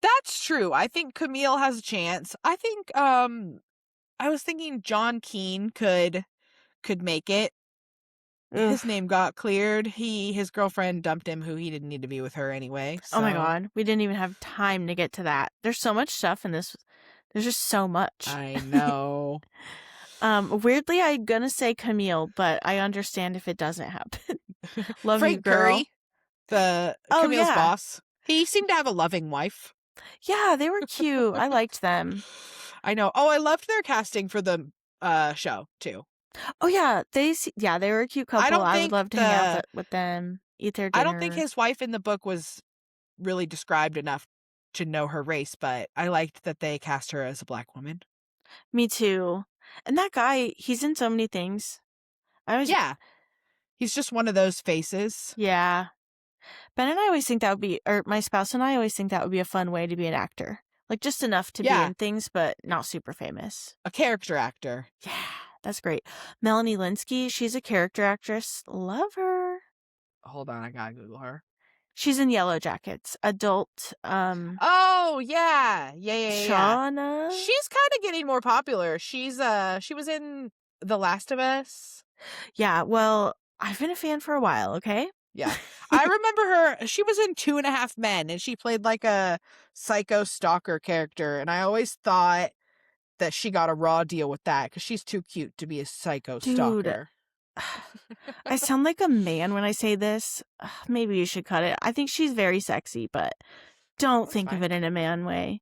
[SPEAKER 1] That's true. I think Camille has a chance. I think I was thinking John Keane could make it.
[SPEAKER 2] Ugh.
[SPEAKER 1] His name got cleared. His girlfriend dumped him, who he didn't need to be with her anyway. So.
[SPEAKER 2] Oh my god, we didn't even have time to get to that. There's so much stuff in this. There's just so much.
[SPEAKER 1] I know.
[SPEAKER 2] Weirdly, I'm gonna say Camille, but I understand if it doesn't happen. Love
[SPEAKER 1] Frank
[SPEAKER 2] you, girl.
[SPEAKER 1] Curry, Camille's boss. He seemed to have a loving wife.
[SPEAKER 2] Yeah, they were cute. I liked them.
[SPEAKER 1] I know. Oh, I loved their casting for the show too.
[SPEAKER 2] Oh yeah, they were a cute couple. I would love to hang out with them, eat their dinner.
[SPEAKER 1] I don't think his wife in the book was really described enough to know her race, but I liked that they cast her as a Black woman.
[SPEAKER 2] Me too. And that guy, he's in so many things.
[SPEAKER 1] Yeah. He's just one of those faces.
[SPEAKER 2] Yeah. Ben and I always think that would be, or my spouse and I always think that would be a fun way to be an actor. Like, just enough to be in things, but not super famous.
[SPEAKER 1] A character actor.
[SPEAKER 2] Yeah, that's great. Melanie Linsky, she's a character actress. Love her.
[SPEAKER 1] Hold on, I gotta Google her.
[SPEAKER 2] She's in Yellow Jackets. Adult,
[SPEAKER 1] Oh, yeah. Yeah.
[SPEAKER 2] Shauna?
[SPEAKER 1] She's kind of getting more popular. She was in The Last of Us.
[SPEAKER 2] Yeah, well, I've been a fan for a while, okay?
[SPEAKER 1] Yeah. I remember her. She was in 2.5 Men, and she played like a psycho stalker character. And I always thought that she got a raw deal with that because she's too cute to be a psycho stalker.
[SPEAKER 2] I sound like a man when I say this. Maybe you should cut it. I think she's very sexy, but don't think of it in a man way.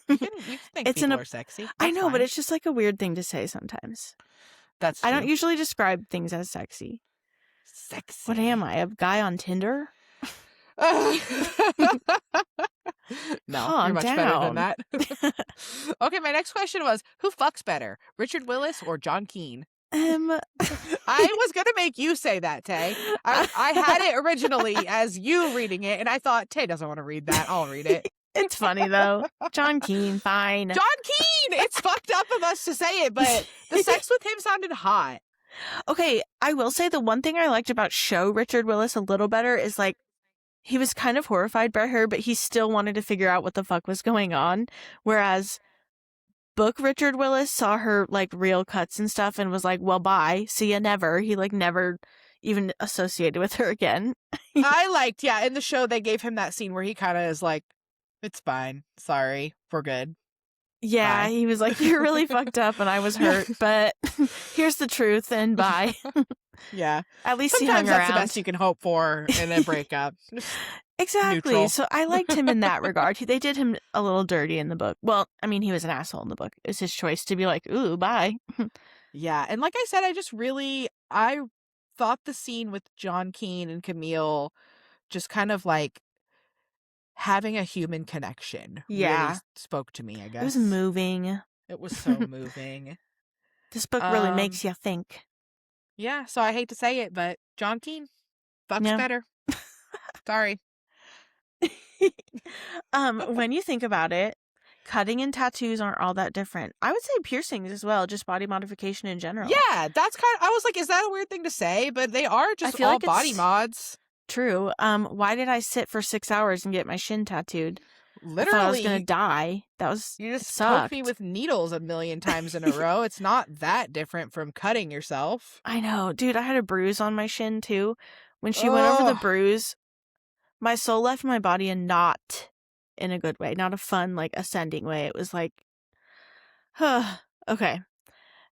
[SPEAKER 1] You can think people are sexy.
[SPEAKER 2] I know, but it's just like a weird thing to say sometimes.
[SPEAKER 1] That's true.
[SPEAKER 2] I don't usually describe things as sexy.
[SPEAKER 1] Sexy.
[SPEAKER 2] What am I, a guy on Tinder?
[SPEAKER 1] No,
[SPEAKER 2] Calm
[SPEAKER 1] you're much
[SPEAKER 2] down.
[SPEAKER 1] better than that. Okay, my next question was, who fucks better, Richard Willis or John Keane? I was going to make you say that, Tay. I had it originally as you reading it, and I thought, Tay doesn't want to read that. I'll read it.
[SPEAKER 2] It's funny, though. John Keane, fine.
[SPEAKER 1] John Keane! It's fucked up of us to say it, but the sex with him sounded hot.
[SPEAKER 2] Okay, I will say the one thing I liked about show Richard Willis a little better is, like, he was kind of horrified by her, but he still wanted to figure out what the fuck was going on. Whereas book Richard Willis saw her, like, real cuts and stuff and was like, well, bye, see ya, never. He, like, never even associated with her again.
[SPEAKER 1] I liked, in the show they gave him that scene where he kind of is like, it's fine, sorry, we're good.
[SPEAKER 2] Yeah, bye. He was like, you're really fucked up and I was hurt, but here's the truth and bye.
[SPEAKER 1] Yeah.
[SPEAKER 2] At least
[SPEAKER 1] sometimes
[SPEAKER 2] he hung
[SPEAKER 1] that's
[SPEAKER 2] around.
[SPEAKER 1] The best you can hope for in a breakup.
[SPEAKER 2] Exactly.
[SPEAKER 1] Neutral.
[SPEAKER 2] So I liked him in that regard. They did him a little dirty in the book. Well, I mean, he was an asshole in the book. It was his choice to be like, ooh, bye.
[SPEAKER 1] Yeah. And like I said, I thought the scene with John Keane and Camille just kind of like having a human connection really
[SPEAKER 2] Yeah.
[SPEAKER 1] spoke to me, I
[SPEAKER 2] It was
[SPEAKER 1] guess.
[SPEAKER 2] moving.
[SPEAKER 1] It was so moving.
[SPEAKER 2] This book really
[SPEAKER 1] Um,
[SPEAKER 2] makes you think.
[SPEAKER 1] yeah, so I hate to say it, but John Keene, fucks
[SPEAKER 2] Yeah.
[SPEAKER 1] better. Sorry.
[SPEAKER 2] When you think about it, cutting and tattoos aren't all that different. I would say piercings as well, just body modification in general.
[SPEAKER 1] Yeah, that's I was like, is that a weird thing to say? But they are
[SPEAKER 2] I
[SPEAKER 1] just
[SPEAKER 2] feel
[SPEAKER 1] all
[SPEAKER 2] like
[SPEAKER 1] body
[SPEAKER 2] it's
[SPEAKER 1] mods.
[SPEAKER 2] true. Why did I sit for 6 hours and get my shin tattooed? I thought I was gonna
[SPEAKER 1] Literally,
[SPEAKER 2] die.
[SPEAKER 1] you
[SPEAKER 2] It
[SPEAKER 1] just poked me
[SPEAKER 2] sucked.
[SPEAKER 1] with needles a million times in a row. It's not that different from cutting yourself.
[SPEAKER 2] I know, dude, I had a bruise on my shin too. When she went over the
[SPEAKER 1] Oh,
[SPEAKER 2] bruise, my soul left my body and not in a good way, not a fun, like, ascending way. It was like, huh. Okay.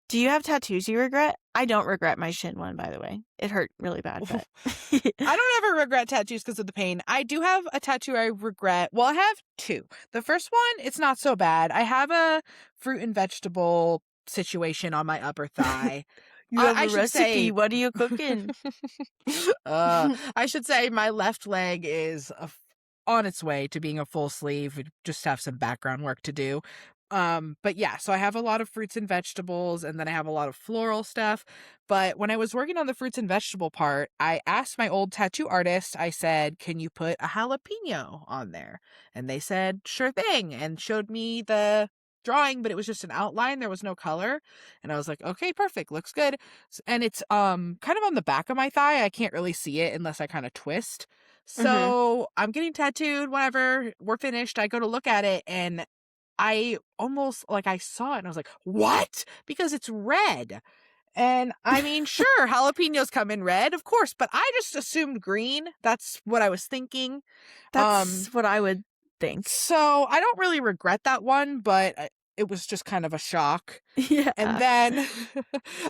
[SPEAKER 2] Do you have tattoos you regret? I don't regret my shin one, by the way. It hurt really bad, but
[SPEAKER 1] I don't ever regret tattoos because of the pain. I do have a tattoo I regret. Well, I have two. The first one, it's not so bad. I have a fruit and vegetable situation on my upper thigh.
[SPEAKER 2] you have
[SPEAKER 1] I
[SPEAKER 2] a
[SPEAKER 1] should
[SPEAKER 2] recipe.
[SPEAKER 1] say,
[SPEAKER 2] What are you cooking?
[SPEAKER 1] I should say my left leg is on its way to being a full sleeve. We just have some background work to do. But yeah, so I have a lot of fruits and vegetables, and then I have a lot of floral stuff. But when I was working on the fruits and vegetable part, I asked my old tattoo artist, I said, can you put a jalapeno on there? And they said, sure thing, and showed me the drawing, but it was just an outline. There was no color. And I was like, okay, perfect. Looks good. And it's kind of on the back of my thigh. I can't really see it unless I kind of twist.
[SPEAKER 2] Mm-hmm.
[SPEAKER 1] So I'm getting tattooed, whatever. We're finished. I go to look at it and I almost like I saw it and I was like, what? Because it's red. And I mean, sure, jalapenos come in red, of course, but I just assumed green. That's what I was thinking.
[SPEAKER 2] That's what I would think.
[SPEAKER 1] So I don't really regret that one, but it was just kind of a shock. And
[SPEAKER 2] Yeah.
[SPEAKER 1] then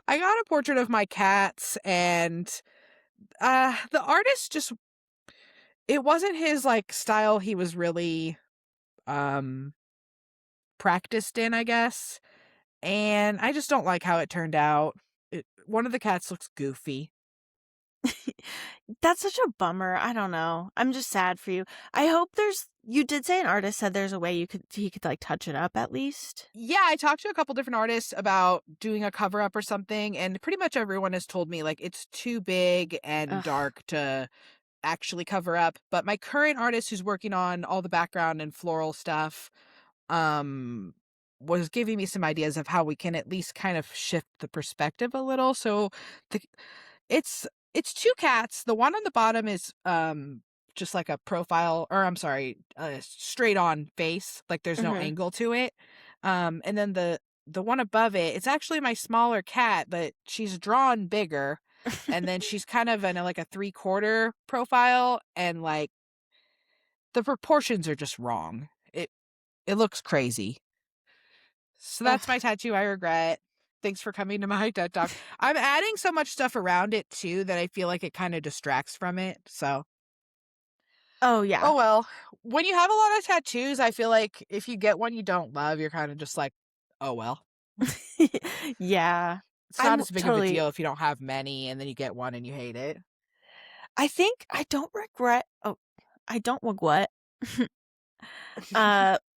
[SPEAKER 1] I got a portrait of my cats, and the artist just, it wasn't his like style he was really um practiced in, I guess. And I just don't like how it turned out. One of the cats looks goofy.
[SPEAKER 2] That's such a bummer. I don't know. I'm just sad for you. I hope you did say an artist said there's a way he could like touch it up at least.
[SPEAKER 1] Yeah, I talked to a couple different artists about doing a cover up or something, and pretty much everyone has told me like it's too big and
[SPEAKER 2] Ugh.
[SPEAKER 1] dark to actually cover up. But my current artist who's working on all the background and floral stuff um was giving me some ideas of how we can at least kind of shift the perspective a little. So the it's two cats. The one on the bottom is just like a profile, or I'm sorry, a straight on face, like there's no
[SPEAKER 2] Mm-hmm.
[SPEAKER 1] angle to it. And then the one above it, it's actually my smaller cat, but she's drawn bigger. And then she's kind of in like a 3/4 profile, and like the proportions are just wrong. It looks crazy. So that's my
[SPEAKER 2] Ugh.
[SPEAKER 1] tattoo I regret. Thanks for coming to my TED Talk. I'm adding so much stuff around it too that I feel like it kind of distracts from it. So,
[SPEAKER 2] Oh yeah.
[SPEAKER 1] oh well. When you have a lot of tattoos, I feel like if you get one you don't love, you're kind of just like, oh well.
[SPEAKER 2] Yeah.
[SPEAKER 1] It's not
[SPEAKER 2] I'm
[SPEAKER 1] as big of a
[SPEAKER 2] totally
[SPEAKER 1] deal if you don't have many and then you get one and you hate it.
[SPEAKER 2] I think I don't regret I don't regret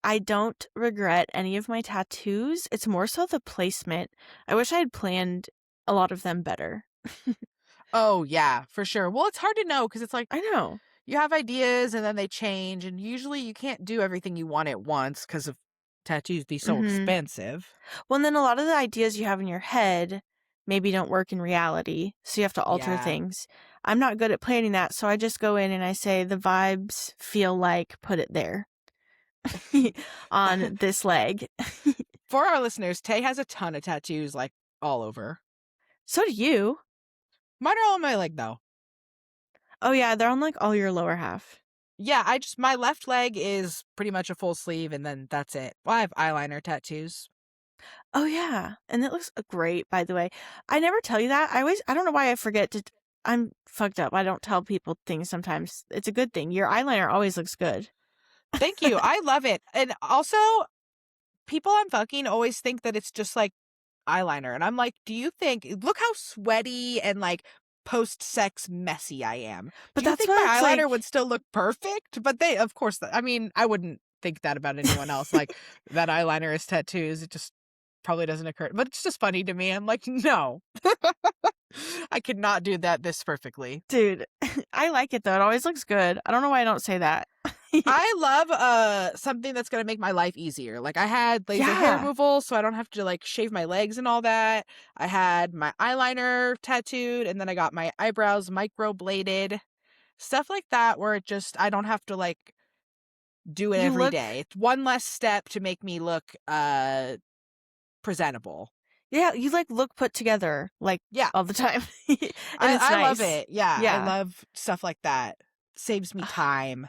[SPEAKER 2] I don't regret any of my tattoos. It's more so the placement. I wish I had planned a lot of them better.
[SPEAKER 1] Oh yeah, for sure. Well, it's hard to know because it's like
[SPEAKER 2] I know.
[SPEAKER 1] you have ideas and then they change, and usually you can't do everything you want at once because of tattoos be so
[SPEAKER 2] Mhm.
[SPEAKER 1] expensive.
[SPEAKER 2] Well, and then a lot of the ideas you have in your head maybe don't work in reality, so you have to alter
[SPEAKER 1] Yeah.
[SPEAKER 2] things. I'm not good at planning that, so I just go in and I say the vibes feel like put it there on this leg.
[SPEAKER 1] For our listeners, Tay has a ton of tattoos, like, all over.
[SPEAKER 2] So do you.
[SPEAKER 1] Mine are all on my leg, though.
[SPEAKER 2] Oh yeah, they're on like all your lower half.
[SPEAKER 1] Yeah, my left leg is pretty much a full sleeve, and then that's it. Well, I have eyeliner tattoos.
[SPEAKER 2] Oh yeah, and it looks great, by the way. I never tell you that. I don't know why I forget to. I'm fucked up. I don't tell people things sometimes. It's a good thing. Your eyeliner always looks good.
[SPEAKER 1] Thank you. I love it. And also, people I'm fucking always think that it's just like eyeliner. And I'm like, do you think, look how sweaty and like post-sex messy I am.
[SPEAKER 2] But
[SPEAKER 1] Do you
[SPEAKER 2] that's
[SPEAKER 1] think
[SPEAKER 2] why
[SPEAKER 1] my
[SPEAKER 2] it's
[SPEAKER 1] eyeliner
[SPEAKER 2] like,
[SPEAKER 1] would still look perfect? But they, of course, I mean, I wouldn't think that about anyone else. Like, that eyeliner is tattoos. It just probably doesn't occur. But it's just funny to me. I'm like, no. I could not do that this perfectly.
[SPEAKER 2] dude, I like it though. It always looks good. I don't know why I don't say that.
[SPEAKER 1] I love something that's gonna make my life easier. Like, I had laser hair
[SPEAKER 2] Yeah.
[SPEAKER 1] removal, so I don't have to like shave my legs and all that. I had my eyeliner tattooed, and then I got my eyebrows microbladed. Stuff like that where it just I don't have to like do it
[SPEAKER 2] You
[SPEAKER 1] every
[SPEAKER 2] look,
[SPEAKER 1] day. It's one less step to make me look presentable.
[SPEAKER 2] yeah, you like look put together like
[SPEAKER 1] Yeah.
[SPEAKER 2] all the time. And it's
[SPEAKER 1] I love
[SPEAKER 2] nice.
[SPEAKER 1] it. Yeah, I
[SPEAKER 2] Yeah.
[SPEAKER 1] love stuff like that. Saves me time.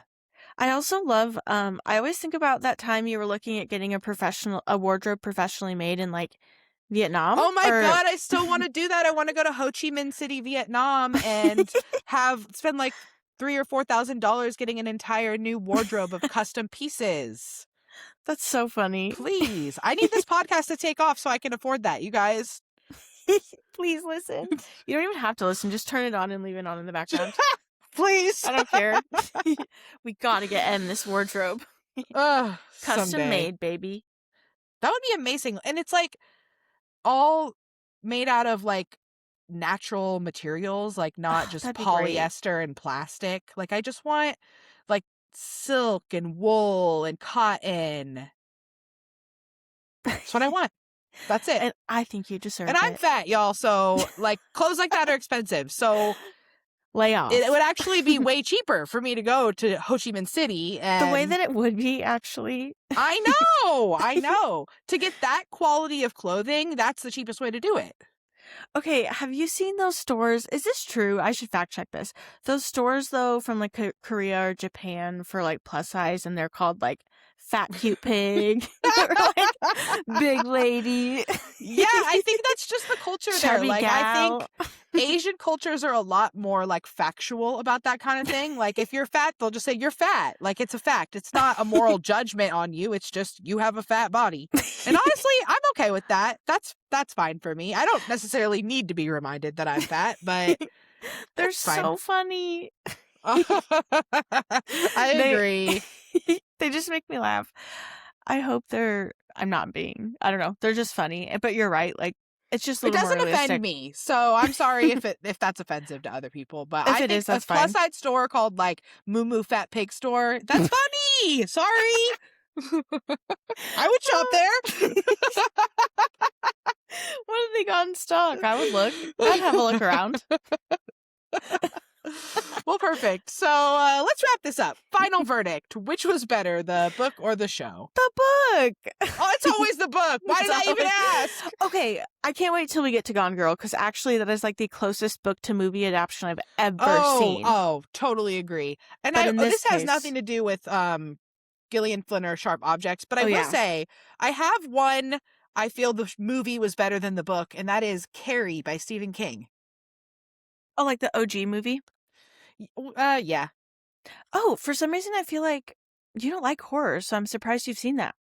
[SPEAKER 2] I also love, I always think about that time you were looking at getting a wardrobe professionally made in like Vietnam
[SPEAKER 1] Oh my
[SPEAKER 2] or
[SPEAKER 1] God, I still want to do that. I want to go to Ho Chi Minh City, Vietnam, and spend like $3,000 or $4,000 getting an entire new wardrobe of custom pieces.
[SPEAKER 2] That's so funny.
[SPEAKER 1] Please, I need this podcast to take off so I can afford that. You guys,
[SPEAKER 2] Please listen. You don't even have to listen. Just turn it on and leave it on in the background.
[SPEAKER 1] please.
[SPEAKER 2] I don't care. We gotta get Em this wardrobe. Custom
[SPEAKER 1] Someday.
[SPEAKER 2] made, baby.
[SPEAKER 1] That would be amazing. And it's like all made out of like natural materials, like not just
[SPEAKER 2] That'd be great.
[SPEAKER 1] polyester and plastic. Like I just want like silk and wool and cotton. That's what I want. That's it.
[SPEAKER 2] And I think you deserve
[SPEAKER 1] And I'm
[SPEAKER 2] it.
[SPEAKER 1] fat, y'all, so like clothes like that are expensive. So
[SPEAKER 2] Lay off.
[SPEAKER 1] it would actually be way cheaper for me to go to Ho Chi Minh City. And
[SPEAKER 2] the way that it would be, actually.
[SPEAKER 1] I know. To get that quality of clothing, that's the cheapest way to do it.
[SPEAKER 2] Okay, have you seen those stores? Is this true? I should fact check this. Those stores, though, from like Korea or Japan for like plus size, and they're called like Fat Cute Pig or like Big Lady.
[SPEAKER 1] Yeah, I think that's just the culture there.
[SPEAKER 2] Chubby
[SPEAKER 1] Like,
[SPEAKER 2] gal.
[SPEAKER 1] I think Asian cultures are a lot more like factual about that kind of thing. Like, if you're fat, they'll just say you're fat. Like, it's a fact. It's not a moral judgment on you. It's just you have a fat body. And honestly, I'm okay with that. That's fine for me. I don't necessarily need to be reminded that I'm fat, but
[SPEAKER 2] They're
[SPEAKER 1] that's fine.
[SPEAKER 2] so funny.
[SPEAKER 1] I agree.
[SPEAKER 2] They just make me laugh. I hope I'm not being, I don't know. They're just funny. But you're right. Like, it's just a
[SPEAKER 1] It
[SPEAKER 2] little more
[SPEAKER 1] doesn't
[SPEAKER 2] realistic.
[SPEAKER 1] offend me, so I'm sorry if that's offensive to other people. But
[SPEAKER 2] If
[SPEAKER 1] I
[SPEAKER 2] it
[SPEAKER 1] think
[SPEAKER 2] is, that's
[SPEAKER 1] a
[SPEAKER 2] fine.
[SPEAKER 1] plus size store called like Moo Moo Fat Pig Store, that's funny. Sorry. I would shop there.
[SPEAKER 2] What have they got in stock? I would look. I'd have a look around.
[SPEAKER 1] Well, perfect. So let's wrap this up. Final verdict. Which was better, the book or the show?
[SPEAKER 2] The book.
[SPEAKER 1] Oh, it's always the book. Why did I even ask?
[SPEAKER 2] Okay, I can't wait till we get to Gone Girl, because actually that is like the closest book to movie adaptation I've ever seen.
[SPEAKER 1] Oh, totally agree. And
[SPEAKER 2] But in
[SPEAKER 1] this has
[SPEAKER 2] case-
[SPEAKER 1] nothing to do with Gillian Flynn or Sharp Objects, but I will
[SPEAKER 2] yeah.
[SPEAKER 1] say I have one I feel the movie was better than the book, and that is Carrie by Stephen King.
[SPEAKER 2] Oh, like the OG movie?
[SPEAKER 1] Yeah.
[SPEAKER 2] Oh, for some reason I feel like you don't like horror, so I'm surprised you've seen that.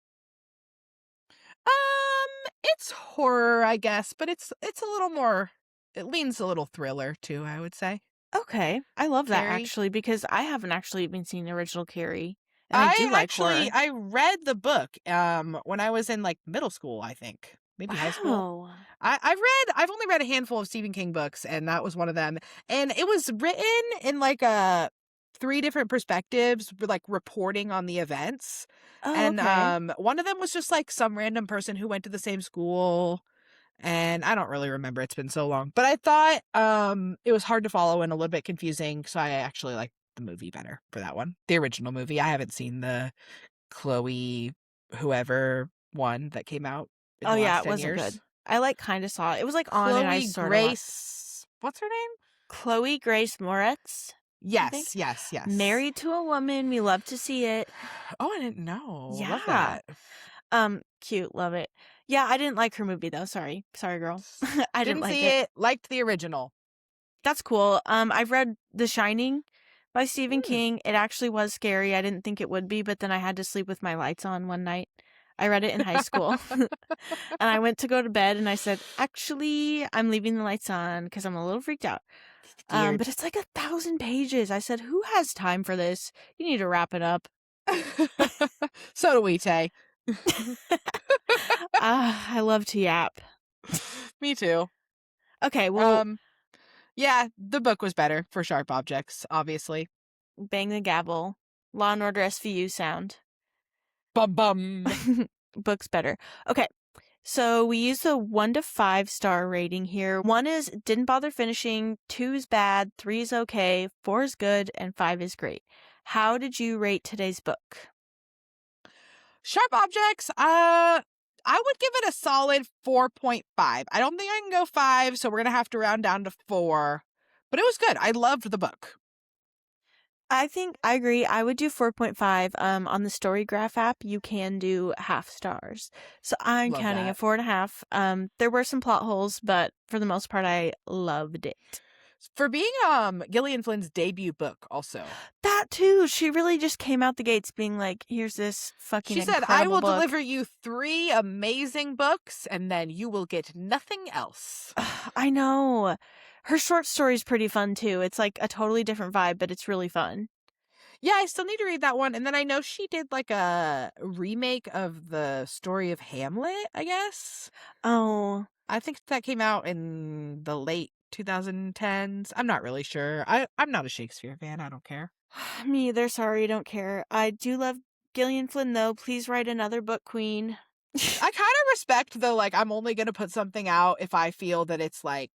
[SPEAKER 1] It's horror, I guess, but it's a little more, it leans a little thriller too, I would say.
[SPEAKER 2] Okay. I love that,
[SPEAKER 1] Carrie.
[SPEAKER 2] actually, because I haven't actually even seen the original Carrie. And I do like horror.
[SPEAKER 1] I read the book when I was in like middle school, I think. Maybe high school. I've only read a handful of Stephen King books, and that was one of them. And it was written in like 3 different perspectives, like reporting on the events.
[SPEAKER 2] Oh,
[SPEAKER 1] And
[SPEAKER 2] okay.
[SPEAKER 1] one of them was just like some random person who went to the same school. And I don't really remember. It's been so long. But I thought it was hard to follow and a little bit confusing. So I actually like the movie better for that one. The original movie. I haven't seen the Chloe whoever one that came out in the last
[SPEAKER 2] It
[SPEAKER 1] 10
[SPEAKER 2] wasn't
[SPEAKER 1] years.
[SPEAKER 2] good. I like kind of saw it. It was like on and I
[SPEAKER 1] Chloe
[SPEAKER 2] sort of
[SPEAKER 1] Grace. What's her name?
[SPEAKER 2] Chloe Grace Moretz.
[SPEAKER 1] Yes.
[SPEAKER 2] Married to a woman. We love to see it.
[SPEAKER 1] Oh, I didn't know.
[SPEAKER 2] Yeah.
[SPEAKER 1] Love that.
[SPEAKER 2] Cute. Love it. Yeah, I didn't like her movie though. Sorry, girl. I didn't like
[SPEAKER 1] see it. Liked the original.
[SPEAKER 2] That's cool. I've read The Shining by Stephen King. It actually was scary. I didn't think it would be, but then I had to sleep with my lights on one night. I read it in high school. And I went to go to bed and I said, actually, I'm leaving the lights on because I'm a little freaked out.
[SPEAKER 1] Weird.
[SPEAKER 2] But it's like 1,000 pages. I said, who has time for this? You need to wrap it up.
[SPEAKER 1] So do we, Tay.
[SPEAKER 2] I love to yap.
[SPEAKER 1] Me too.
[SPEAKER 2] Okay, well,
[SPEAKER 1] Yeah, the book was better for Sharp Objects, obviously.
[SPEAKER 2] bang the gavel. Law and Order SVU sound.
[SPEAKER 1] Bum bum.
[SPEAKER 2] Book's better. Okay, so we use a 1 to 5 star rating here. 1 is didn't bother finishing, 2 is bad, 3 is okay, 4 is good, and 5 is great. How did you rate today's book?
[SPEAKER 1] Sharp Objects, I would give it a solid 4.5. I don't think I can go 5, so we're going to have to round down to 4. But it was good. I loved the book.
[SPEAKER 2] I think I agree. I would do 4.5. On the Storygraph app, you can do half stars. So I'm
[SPEAKER 1] Love
[SPEAKER 2] counting
[SPEAKER 1] that.
[SPEAKER 2] at 4.5. There were some plot holes, but for the most part, I loved it.
[SPEAKER 1] For being Gillian Flynn's debut book, also.
[SPEAKER 2] That too. She really just came out the gates being like, here's this fucking
[SPEAKER 1] She said,
[SPEAKER 2] incredible
[SPEAKER 1] I will
[SPEAKER 2] book.
[SPEAKER 1] deliver you 3 amazing books, and then you will get nothing else.
[SPEAKER 2] I know. Her short story's pretty fun too. It's like a totally different vibe, but it's really fun.
[SPEAKER 1] Yeah, I still need to read that one. And then I know she did like a remake of the story of Hamlet, I guess.
[SPEAKER 2] Oh.
[SPEAKER 1] I think that came out in the late 2010s. I'm not really sure. I'm not a Shakespeare fan. I don't care.
[SPEAKER 2] Me either. Sorry, don't care. I do love Gillian Flynn, though. Please write another book, Queen.
[SPEAKER 1] I kind of respect, though, like, I'm only going to put something out if I feel that it's, like,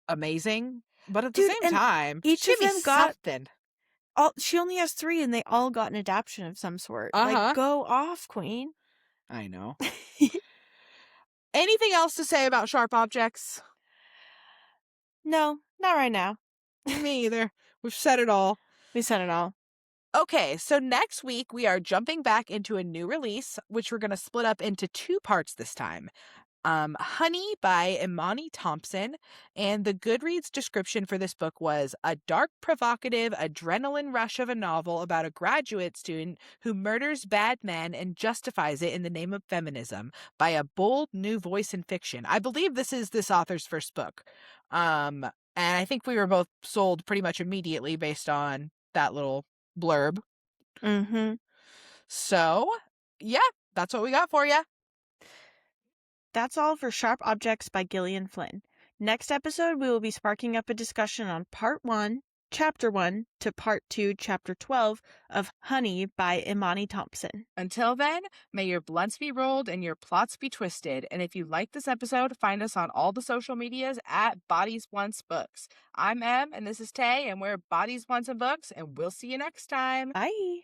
[SPEAKER 1] amazing. But at the
[SPEAKER 2] Dude,
[SPEAKER 1] same
[SPEAKER 2] and
[SPEAKER 1] time,
[SPEAKER 2] each
[SPEAKER 1] give
[SPEAKER 2] of
[SPEAKER 1] me
[SPEAKER 2] them got
[SPEAKER 1] something.
[SPEAKER 2] she only has 3 and they all got an adaptation of some sort.
[SPEAKER 1] Uh-huh.
[SPEAKER 2] Like, go off, Queen.
[SPEAKER 1] I know. Anything else to say about Sharp Objects?
[SPEAKER 2] No, not right now.
[SPEAKER 1] Me either. We've said it all.
[SPEAKER 2] We said it all.
[SPEAKER 1] Okay, so next week we are jumping back into a new release, which we're going to split up into 2 parts this time. Honey by Imani Thompson, and the Goodreads description for this book was a dark, provocative, adrenaline rush of a novel about a graduate student who murders bad men and justifies it in the name of feminism by a bold new voice in fiction. I believe this is this author's first book. And I think we were both sold pretty much immediately based on that little blurb.
[SPEAKER 2] Mm-hmm.
[SPEAKER 1] So, yeah, that's what we got for you.
[SPEAKER 2] That's all for Sharp Objects by Gillian Flynn. Next episode, we will be sparking up a discussion on Part 1, Chapter 1 to Part 2, Chapter 12 of Honey by Imani Thompson.
[SPEAKER 1] Until then, may your blunts be rolled and your plots be twisted. And if you like this episode, find us on all the social medias at Bodies, Blunts, Books. I'm Em, and this is Tay, and we're Bodies, Blunts, and Books, and we'll see you next time.
[SPEAKER 2] Bye!